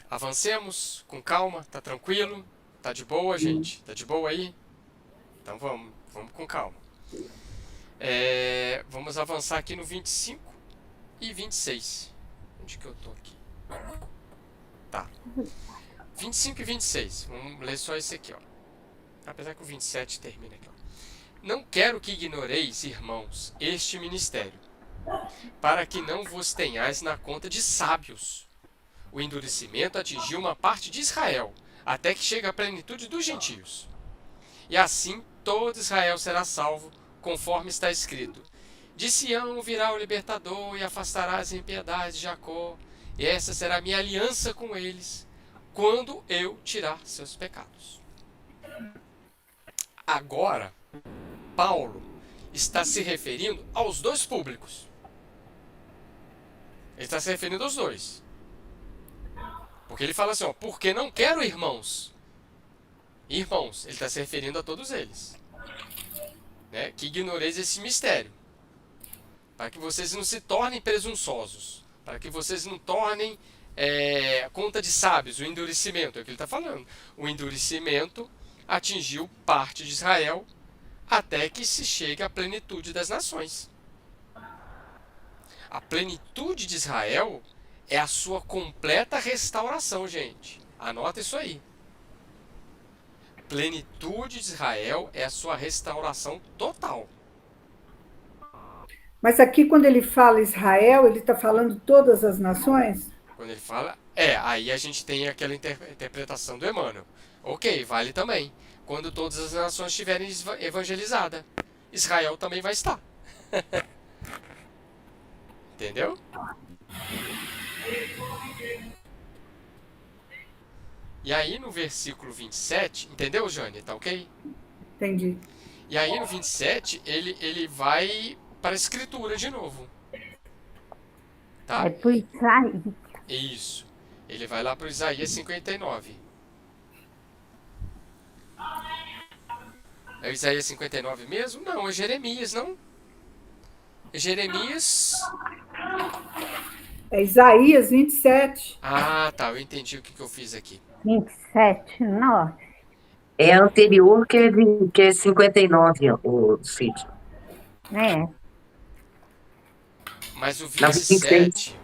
Avancemos com calma, tá tranquilo? Tá de boa, gente? Tá de boa aí? Então vamos com calma. Vamos avançar aqui no 25 e 26. Onde que eu tô aqui? Tá. 25 e 26. Vamos ler só esse aqui, ó. Apesar que o 27 termina aqui, ó. Não quero que ignoreis, irmãos, este ministério, para que não vos tenhais na conta de sábios. O endurecimento atingiu uma parte de Israel, até que chegue a plenitude dos gentios. E assim todo Israel será salvo, conforme está escrito: de Sião virá o libertador e afastará as impiedades de Jacó, e essa será a minha aliança com eles, quando eu tirar seus pecados. Agora, Paulo está se referindo aos dois públicos. Ele está se referindo aos dois. Porque ele fala assim, ó, porque não quero irmãos. Irmãos, ele está se referindo a todos eles. Né, que ignoreis esse mistério. Para que vocês não se tornem presunçosos. Para que vocês não tornem conta de sábios, o endurecimento. É o que ele está falando. O endurecimento atingiu parte de Israel até que se chegue à plenitude das nações. A plenitude de Israel é a sua completa restauração, gente. Anota isso aí. Plenitude de Israel é a sua restauração total. Mas aqui, quando ele fala Israel, ele está falando todas as nações? Quando ele fala, aí a gente tem aquela interpretação do Emmanuel. Ok, vale também. Quando todas as nações estiverem evangelizadas, Israel também vai estar. Entendeu? E aí no versículo 27, entendeu, Jane? Tá ok? Entendi. E aí no 27, ele vai para a escritura de novo. Tá? É pro Isaías. Isso. Ele vai lá para o Isaías 59. É o Isaías 59 mesmo? Não, é Jeremias, não? É Jeremias... É Isaías 27. Ah, tá, eu entendi o que eu fiz aqui. 27, 9. É anterior que é 59, o Cid. É. Mas o Não, 27...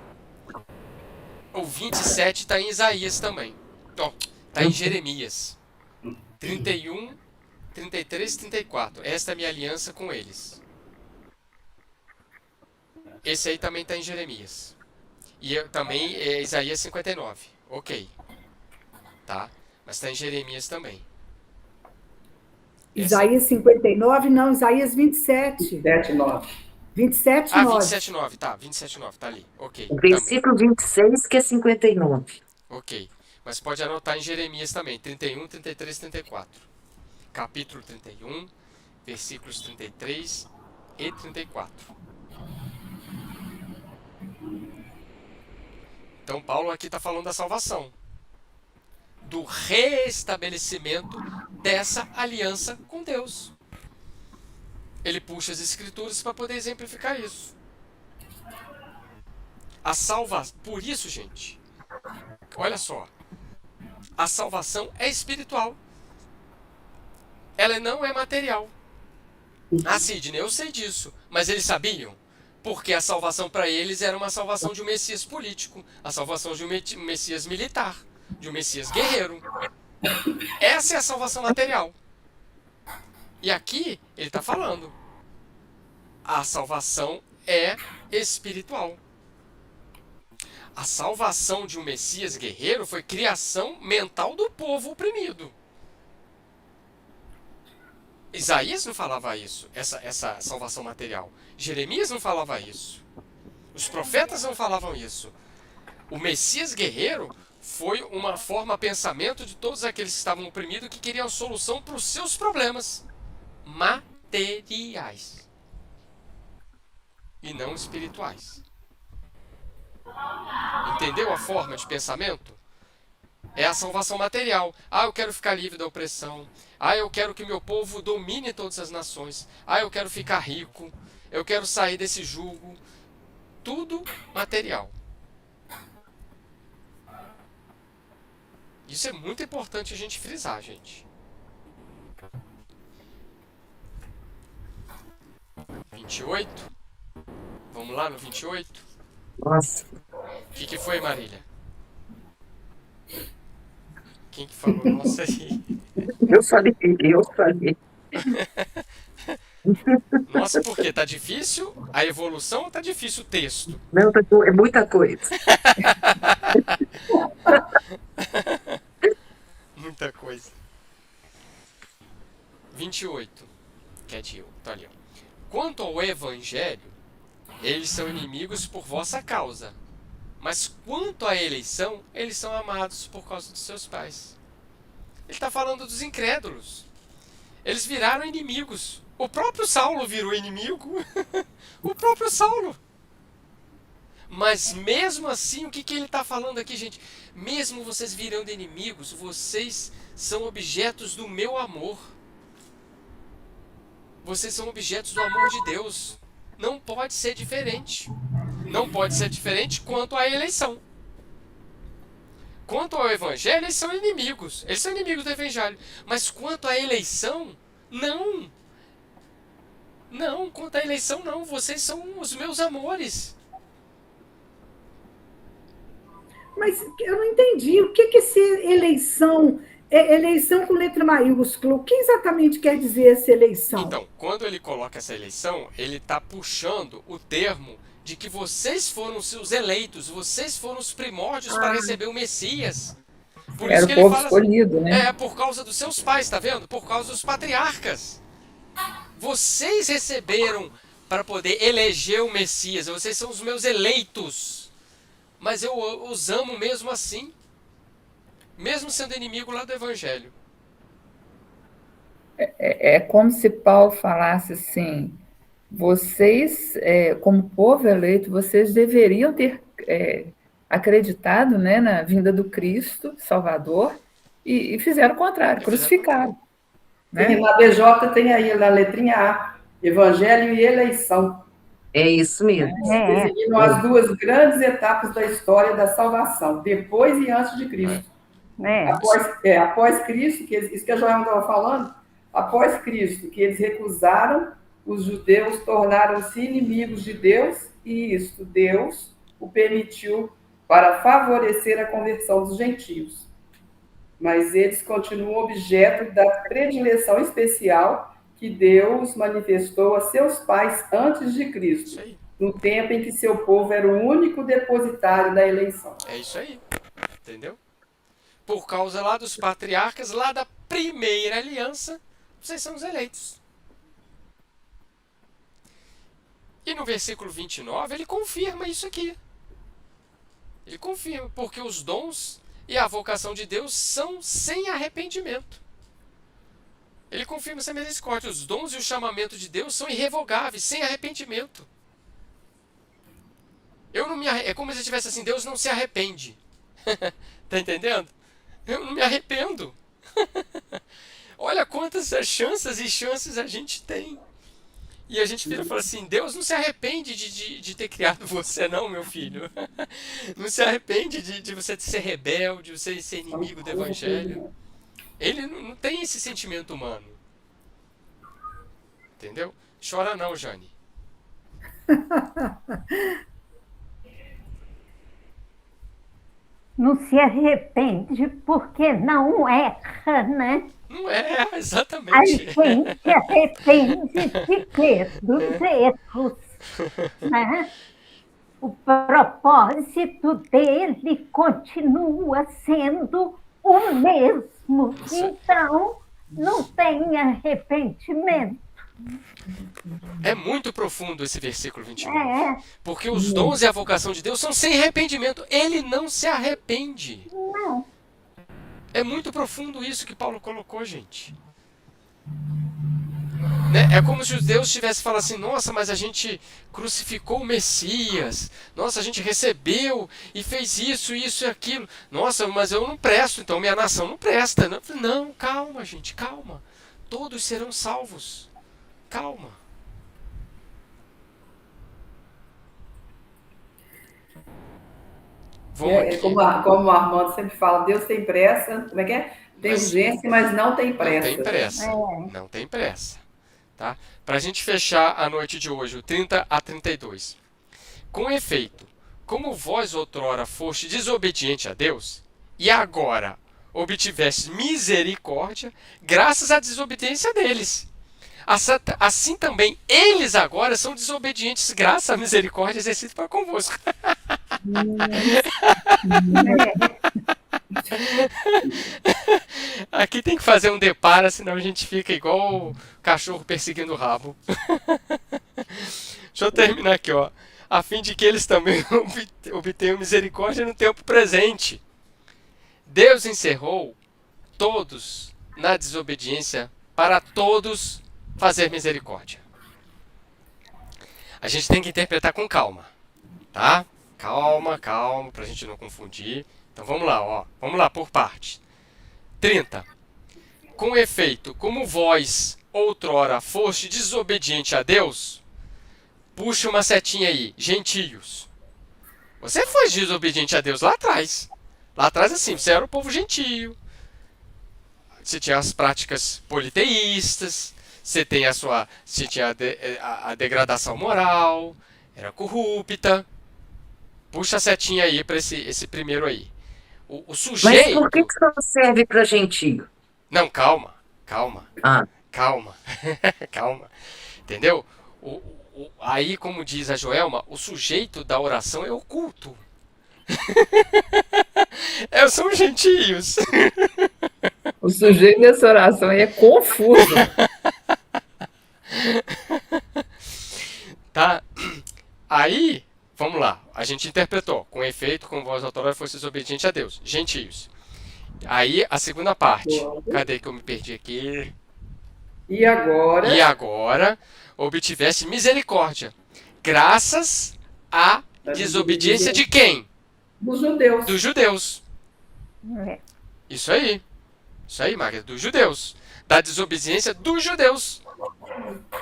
O 27 está em Isaías também. Ó, tá em Jeremias. 31, 33 e 34. Esta é a minha aliança com eles. Esse aí também está em Jeremias. E também é Isaías 59. Ok. Tá? Mas está em Jeremias também. Isaías 59, não, Isaías 27. 27, 9. 27, Ah, 9. 27,9. Tá, 27,9. Tá ali. Ok. O versículo 26, que é 59. Ok. Mas pode anotar em Jeremias também. 31, 33 e 34. Capítulo 31, versículos 33 e 34. Então Paulo aqui está falando da salvação. Do restabelecimento dessa aliança com Deus. Ele puxa as escrituras para poder exemplificar isso. Por isso, gente, olha só, a salvação é espiritual. Ela não é material. Ah, Sidney, eu sei disso, mas eles sabiam? Porque a salvação para eles era uma salvação de um Messias político, a salvação de um Messias militar, de um Messias guerreiro. Essa é a salvação material. E aqui ele está falando, a salvação é espiritual. A salvação de um Messias guerreiro foi criação mental do povo oprimido. Isaías não falava isso, essa salvação material. Jeremias não falava isso. Os profetas não falavam isso. O Messias guerreiro foi uma forma, pensamento de todos aqueles que estavam oprimidos que queriam solução para os seus problemas materiais e não espirituais. Entendeu a forma de pensamento? É a salvação material. Ah, eu quero ficar livre da opressão. Ah, eu quero que meu povo domine todas as nações. Ah, eu quero ficar rico. Eu quero sair desse jugo. Tudo material. Isso é muito importante a gente frisar, gente. 28. Vamos lá no 28? Nossa, O que foi, Marília? Quem que falou nossa aí? eu falei. Nossa, por quê? Tá difícil a evolução ou tá difícil o texto? Não, é muita coisa. Muita coisa. 28. Quietinho, tá ali. Ó. Quanto ao evangelho, eles são inimigos por vossa causa. Mas quanto à eleição, eles são amados por causa dos seus pais. Ele está falando dos incrédulos. Eles viraram inimigos. O próprio Saulo virou inimigo. O próprio Saulo. Mas mesmo assim, o que ele está falando aqui, gente? Mesmo vocês virando inimigos, vocês são objetos do meu amor. Vocês são objetos do amor de Deus. Não pode ser diferente. Não pode ser diferente quanto à eleição. Quanto ao evangelho, eles são inimigos. Eles são inimigos do evangelho. Mas quanto à eleição, não. Não, quanto à eleição, não. Vocês são os meus amores. Mas eu não entendi. O que é essa eleição? Eleição com letra maiúscula. O que exatamente quer dizer essa eleição? Então, quando ele coloca essa eleição, ele está puxando o termo de que vocês foram os eleitos, vocês foram os primórdios para receber o Messias. Por Era isso o que ele povo fala escolhido, né? é por causa dos seus pais, tá vendo? Por causa dos patriarcas. Vocês receberam para poder eleger o Messias, vocês são os meus eleitos. Mas eu os amo mesmo assim, mesmo sendo inimigo lá do evangelho. É como se Paulo falasse assim: vocês, como povo eleito, vocês deveriam ter acreditado, né, na vinda do Cristo Salvador e fizeram o contrário, crucificaram. E Né? na BJ tem aí na letrinha A, Evangelho e eleição. É isso mesmo. Designaram as duas grandes etapas da história da salvação, depois e antes de Cristo. Após Cristo, isso que a Joelma estava falando, após Cristo, que eles recusaram, os judeus tornaram-se inimigos de Deus, e isto Deus o permitiu para favorecer a conversão dos gentios. Mas eles continuam objeto da predileção especial que Deus manifestou a seus pais antes de Cristo, no tempo em que seu povo era o único depositário da eleição. É isso aí, entendeu? Por causa lá dos patriarcas, lá da primeira aliança, vocês são os eleitos. E no versículo 29, ele confirma isso aqui. Ele confirma, porque os dons e a vocação de Deus são sem arrependimento. Ele confirma essa misericórdia. Os dons e o chamamento de Deus são irrevogáveis, sem arrependimento. É como se estivesse assim, Deus não se arrepende. Tá entendendo? Eu não me arrependo. Olha quantas chances e chances a gente tem. E a gente vira e fala assim, Deus não se arrepende de ter criado você não, meu filho. Não se arrepende de você ser rebelde, de você ser inimigo do evangelho. Ele não tem esse sentimento humano. Entendeu? Chora não, Jane. Não se arrepende porque não erra, né? Não é, A exatamente. gente arrepende de quê? Dos erros, né? O propósito dele continua sendo o mesmo. Então, não tem arrependimento. É muito profundo esse versículo 29. Porque os Uhum. dons e a vocação de Deus são sem arrependimento. Ele não se arrepende. Não. É muito profundo isso que Paulo colocou, gente. né? É como se os Deus tivesse falado assim: nossa, mas a gente crucificou o Messias, nossa, a gente recebeu e fez isso, isso e aquilo, nossa, mas eu não presto, então minha nação não presta. Não, calma, gente, calma. Todos serão salvos. Calma. Vamos aqui. Como o Armando sempre fala, Deus tem pressa, como é que é? Tem Mas urgência, mas não tem não pressa. tem pressa. É. Não tem pressa. Tá? Para a gente fechar a noite de hoje, o 30 a 32. Com efeito, como vós outrora foste desobediente a Deus, e agora obtiveste misericórdia, graças à desobediência deles. Assim também eles agora são desobedientes, graças à misericórdia exercida para convosco. Aqui tem que fazer um depara, senão a gente fica igual o cachorro perseguindo o rabo. Deixa eu terminar aqui, ó. A fim de que eles também obtenham misericórdia no tempo presente. Deus encerrou todos na desobediência para todos fazer misericórdia. A gente tem que interpretar com calma, tá? Calma, calma, pra gente não confundir. Então vamos lá, ó. Vamos lá por parte. 30. Com efeito, como vós outrora foste desobediente a Deus, puxa uma setinha aí, gentios. Você foi desobediente a Deus lá atrás. Lá atrás, assim, você era o povo gentio. Você tinha as práticas politeístas. Você tem você tinha a degradação moral. Era corrupta. Puxa a setinha aí para esse primeiro aí. O Mas sujeito... por que só serve para gentio? Não, calma. Calma. Ah, Calma. Calma. Entendeu? Aí, como diz a Joelma, o sujeito da oração é o culto. São os gentios. O sujeito dessa oração aí é confuso. Tá? Aí, vamos lá. A gente interpretou. Com efeito, com voz autora, fosse desobediente a Deus. Gentios. Aí, a segunda parte. Cadê que eu me perdi aqui? E agora? E agora, obtivesse misericórdia. Graças à desobediência de quem? Dos judeus. Dos judeus. É. Isso aí, Magda, dos judeus. Da desobediência dos judeus.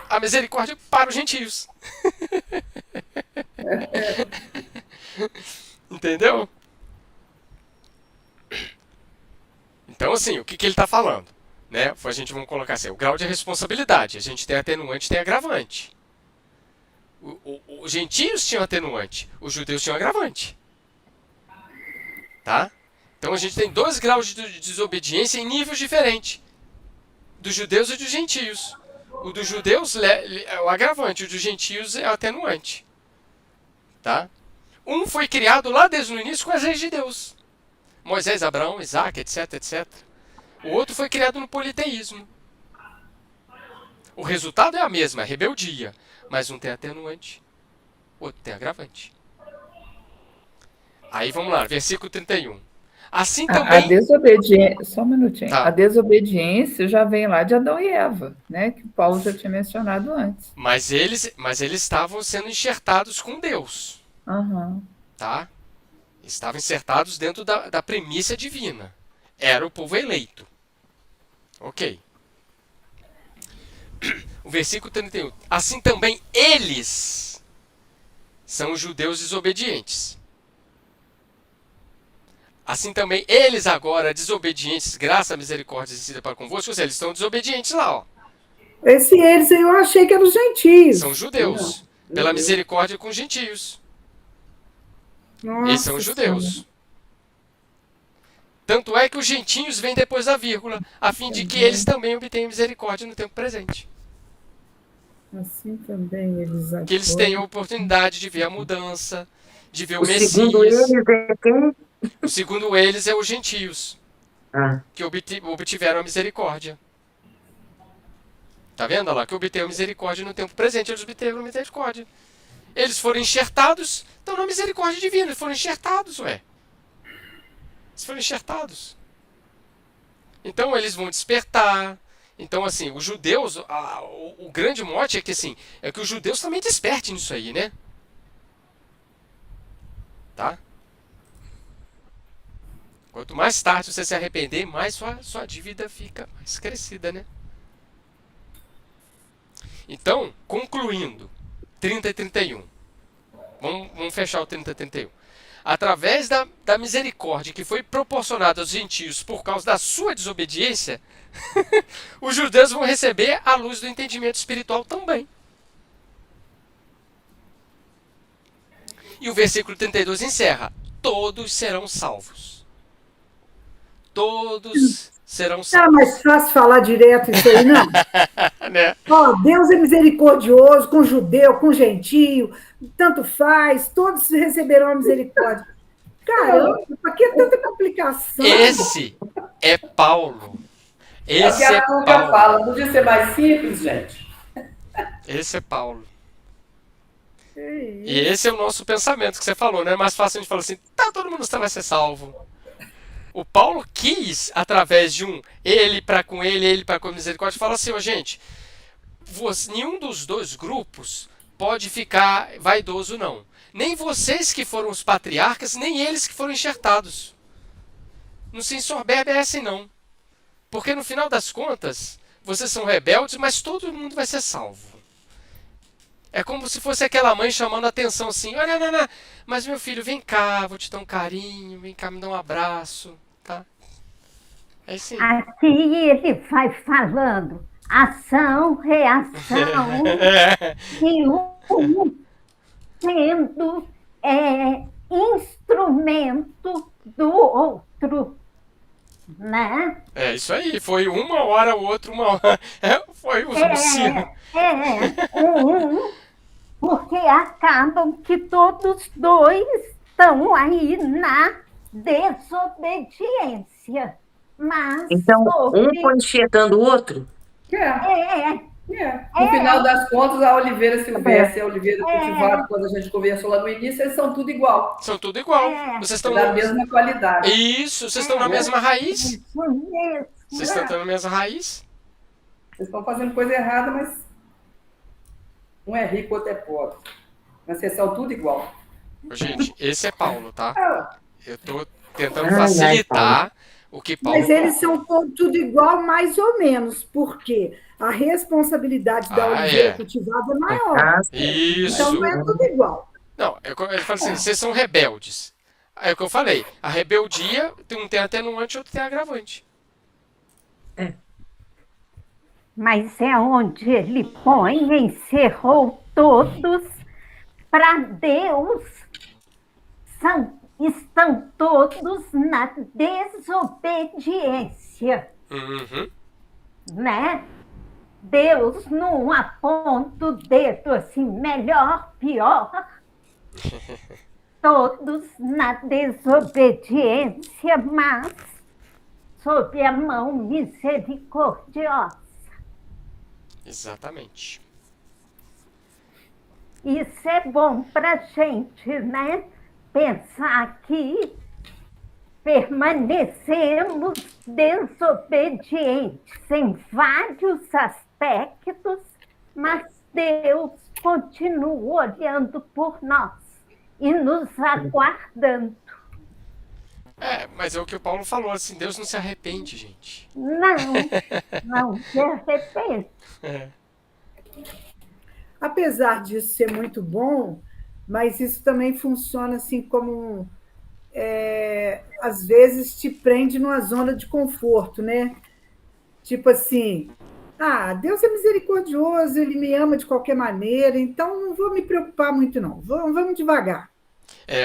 A misericórdia para os gentios. Entendeu? Então, assim, o que ele está falando? Né? A gente vamos colocar assim, o grau de responsabilidade. A gente tem atenuante e tem agravante. Os gentios tinham atenuante, os judeus tinham agravante. Tá? Então a gente tem 2 graus de desobediência em níveis diferentes. Dos judeus e dos gentios. O dos judeus é o agravante, o dos gentios é o atenuante. Tá? Um foi criado lá desde o início com as leis de Deus. Moisés, Abraão, Isaac, etc, etc. O outro foi criado no politeísmo. O resultado é a mesma, a rebeldia. Mas um tem atenuante, o outro tem agravante. Aí vamos lá, versículo 31. Assim A também... desobediência, só um minutinho. Tá. A desobediência já vem lá de Adão e Eva, né? Que o Paulo já tinha mencionado antes. Mas eles estavam sendo enxertados com Deus. Aham. Tá? Estavam insertados dentro da premissa divina. Era o povo eleito. Ok. O versículo 31. Assim também eles são os judeus desobedientes. Assim também eles agora, desobedientes, graça à misericórdia exercida para convosco, ou seja, eles estão desobedientes lá, ó. Esse eles eu achei que eram os gentios. São judeus. Pela misericórdia com os gentios. Nossa Eles são os judeus. Tanto é que os gentios vêm depois da vírgula, a fim de que eles também obtenham misericórdia no tempo presente. Assim também eles agora. Que eles tenham a oportunidade de ver a mudança, de ver o o Messias. segundo eles é quem? O segundo eles é os gentios, Ah, que obtiveram a misericórdia. Tá vendo lá? Que obteram misericórdia no tempo presente, eles obtiveram misericórdia. Eles foram enxertados, estão na misericórdia divina, eles foram enxertados, ué. Eles foram enxertados. Então eles vão despertar, Então, assim, os judeus, o grande mote é que, assim, é que os judeus também despertem nisso aí, né? Tá? Quanto mais tarde você se arrepender, mais sua dívida fica mais crescida, né? Então, concluindo, 30 e 31. Vamos fechar o 30 e 31. Através da misericórdia que foi proporcionada aos gentios por causa da sua desobediência, os judeus vão receber a luz do entendimento espiritual também. E o versículo 32 encerra: todos serão salvos. Todos serão Não é salvos. mais fácil falar direto isso aí, não? Né? Ó, Deus é misericordioso com judeu, com gentio, tanto faz, todos receberão a misericórdia. Caramba, para que tanta complicação? Esse é Paulo. É o que Esse é a Luca Paulo. fala. Não podia ser mais simples, gente? Esse é Paulo. É E esse é o nosso pensamento que você falou, né? É mais fácil a gente falar assim, tá, todo mundo vai ser salvo. O Paulo quis, através de ele para com ele para com a misericórdia, falar assim, ó, gente, nenhum dos dois grupos pode ficar vaidoso, não. Nem vocês que foram os patriarcas, nem eles que foram enxertados. Não se ensoberbecem, não. Porque no final das contas, vocês são rebeldes, mas todo mundo vai ser salvo. É como se fosse aquela mãe chamando a atenção assim, olha, não, mas meu filho, vem cá, vou te dar um carinho, vem cá, me dá um abraço, tá? É assim. Aqui ele vai falando ação, reação, e um sendo instrumento do outro, né? É isso aí, foi uma hora, o outro uma hora. Foi o sino. Porque acabam que todos dois estão aí na desobediência. Mas Então, um foi enxertando o outro? No final das contas, a Oliveira Silvestre e a Oliveira Cultivada, quando a gente conversou lá no início, eles são tudo igual. São tudo igual. Vocês estão Da mesma qualidade. Isso, vocês estão na mesma raiz. isso mesmo. Vocês estão na mesma raiz. Vocês estão fazendo coisa errada, mas um é rico, outro é pobre. Mas vocês são tudo igual. Gente, esse é Paulo, tá? Ah, Eu tô tentando facilitar o que Paulo Mas eles são tudo igual, mais ou menos, porque a responsabilidade da Oliveira Cultivada é maior. Isso. Então não é tudo igual. Não, eu falo assim, vocês são rebeldes. Aí é o que eu falei, a rebeldia um tem atenuante e outro tem agravante. Mas é onde ele põe, encerrou todos, para Deus, estão todos na desobediência, né? Deus não aponta o dedo assim, melhor, pior. Todos na desobediência, mas sob a mão misericordiosa. Exatamente. Isso é bom para a gente, né? Pensar que permanecemos desobedientes em vários aspectos, mas Deus continua olhando por nós e nos aguardando. Mas é o que o Paulo falou, assim, Deus não se arrepende, gente. Não se arrepende. Apesar disso ser muito bom, mas isso também funciona assim como, às vezes, te prende numa zona de conforto, né? Tipo assim, Deus é misericordioso, Ele me ama de qualquer maneira, então não vou me preocupar muito, não. Vamos devagar.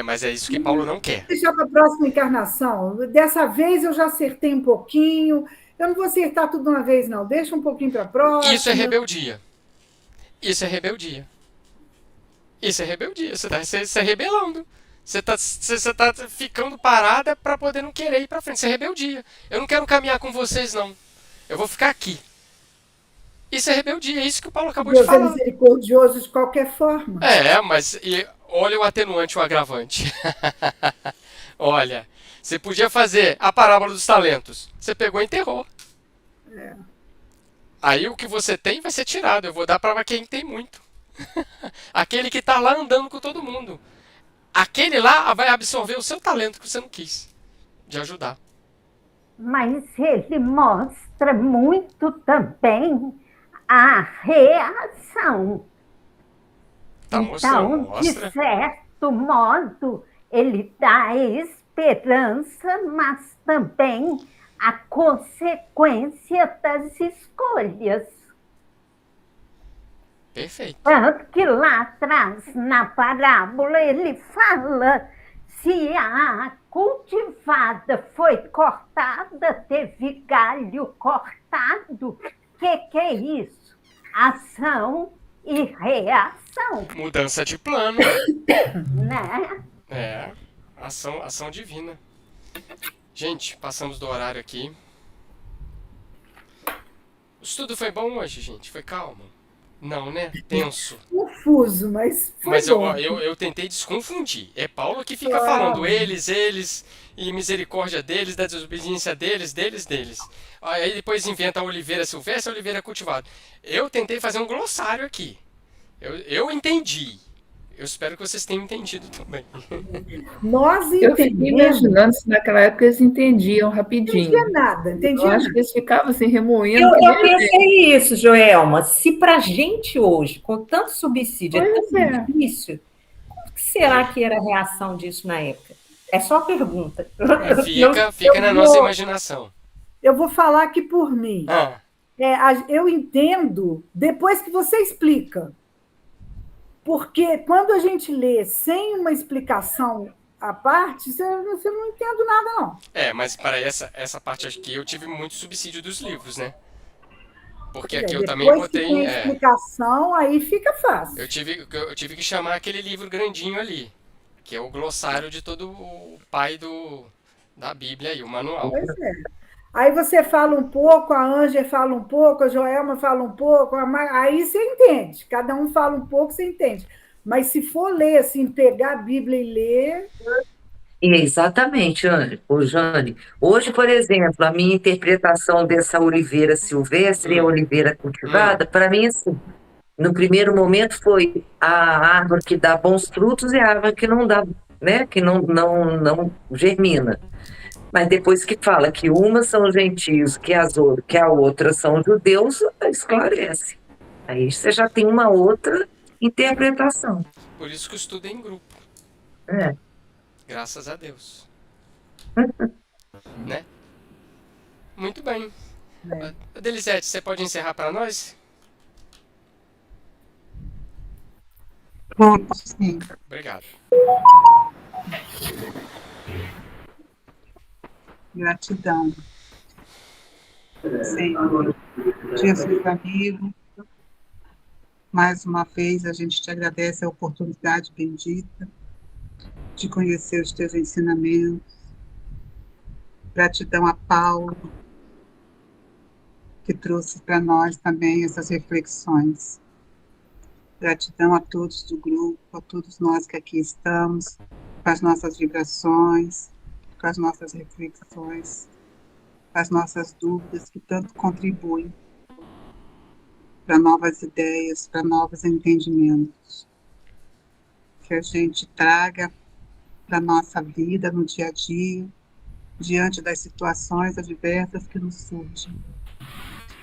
Mas é isso que Paulo não quer. Deixar para a próxima encarnação. Dessa vez eu já acertei um pouquinho, eu não vou acertar tudo de uma vez, não. Deixa um pouquinho para a próxima. Isso é rebeldia. Isso é rebeldia. Isso é rebeldia. Você está rebelando. Você tá ficando parada para poder não querer ir para frente. Isso é rebeldia. Eu não quero caminhar com vocês, não. Eu vou ficar aqui. Isso é rebeldia. É isso que o Paulo acabou de falar. Deus é misericordioso de qualquer forma. Mas olha o atenuante e o agravante. Olha, você podia fazer a parábola dos talentos. Você pegou e enterrou. Aí o que você tem vai ser tirado. Eu vou dar para quem tem muito. Aquele que está lá andando com todo mundo. Aquele lá vai absorver o seu talento que você não quis de ajudar. Mas ele mostra muito também a reação. Tá mostrando, Então, mostra. de certo modo, ele dá esperança, mas também a consequência das escolhas. Perfeito. Tanto que lá atrás, na parábola, ele fala: se a cultivada foi cortada, teve galho cortado. Que é isso? Ação e reação, Mudança de plano. né? É, ação divina. Gente, passamos do horário aqui. O estudo foi bom hoje, gente? Foi calmo? Não, né? Tenso. Confuso, mas foi Mas bom. eu tentei desconfundir. É Paulo que fica falando eles, e misericórdia deles, da desobediência deles. Aí depois inventa a oliveira silvestre, a oliveira cultivada. Eu tentei fazer um glossário aqui. Eu entendi. Eu espero que vocês tenham entendido também. Nós Eu fiquei entendemos. imaginando se naquela época eles entendiam Não rapidinho. entendia nada, Eu entendia acho nada. que eles ficavam assim remoendo. Eu pensei isso, Joelma. Se para a gente hoje, com tanto subsídio, é Pois tão é. difícil, como que será que era a reação disso na época? É só pergunta. Fica na nossa imaginação. Eu vou falar aqui por mim. Ah, Eu entendo depois que você explica. Porque quando a gente lê sem uma explicação à parte, você não entende nada, não. mas para essa parte aqui eu tive muito subsídio dos livros, né? Porque aqui eu também Depois que botei. tem explicação, aí fica fácil. Eu tive que chamar aquele livro grandinho ali, que é o glossário de todo o pai da Bíblia aí, o manual. Pois é. Aí você fala um pouco, a Ângela fala um pouco, a Joelma fala um pouco, aí você entende. Cada um fala um pouco, você entende. Mas se for ler, assim, pegar a Bíblia e ler... Exatamente, Jane. Hoje, por exemplo, a minha interpretação dessa oliveira silvestre e a oliveira cultivada, para mim, assim, no primeiro momento foi a árvore que dá bons frutos e a árvore que não dá, né, que não germina. Mas depois que fala que umas são gentios, que a outra são judeus, esclarece. Aí você já tem uma outra interpretação. Por isso que eu estudo em grupo. É. Graças a Deus. Né? Muito bem. Delisete, você pode encerrar para nós? Sim. Obrigado. Gratidão. Senhor, Jesus amigo, mais uma vez a gente te agradece a oportunidade bendita de conhecer os teus ensinamentos. Gratidão a Paulo, que trouxe para nós também essas reflexões. Gratidão a todos do grupo, a todos nós que aqui estamos, com as nossas vibrações, com as nossas reflexões, com as nossas dúvidas que tanto contribuem para novas ideias, para novos entendimentos. Que a gente traga para a nossa vida, no dia a dia, diante das situações adversas que nos surgem.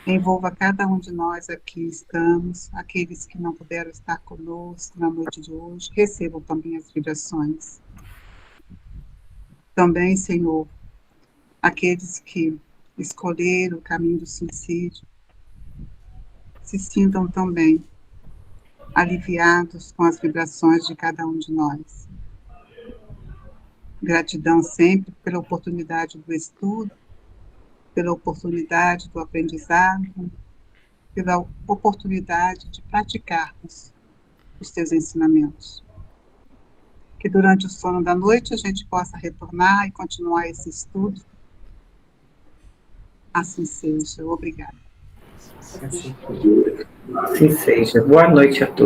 Envolva cada um de nós aqui estamos, aqueles que não puderam estar conosco na noite de hoje, recebam também as vibrações. Também, Senhor, aqueles que escolheram o caminho do suicídio, se sintam também aliviados com as vibrações de cada um de nós. Gratidão sempre pela oportunidade do estudo, pela oportunidade do aprendizado, pela oportunidade de praticarmos os teus ensinamentos. Que durante o sono da noite a gente possa retornar e continuar esse estudo. Assim seja. Obrigada. Assim seja. Boa noite a todos.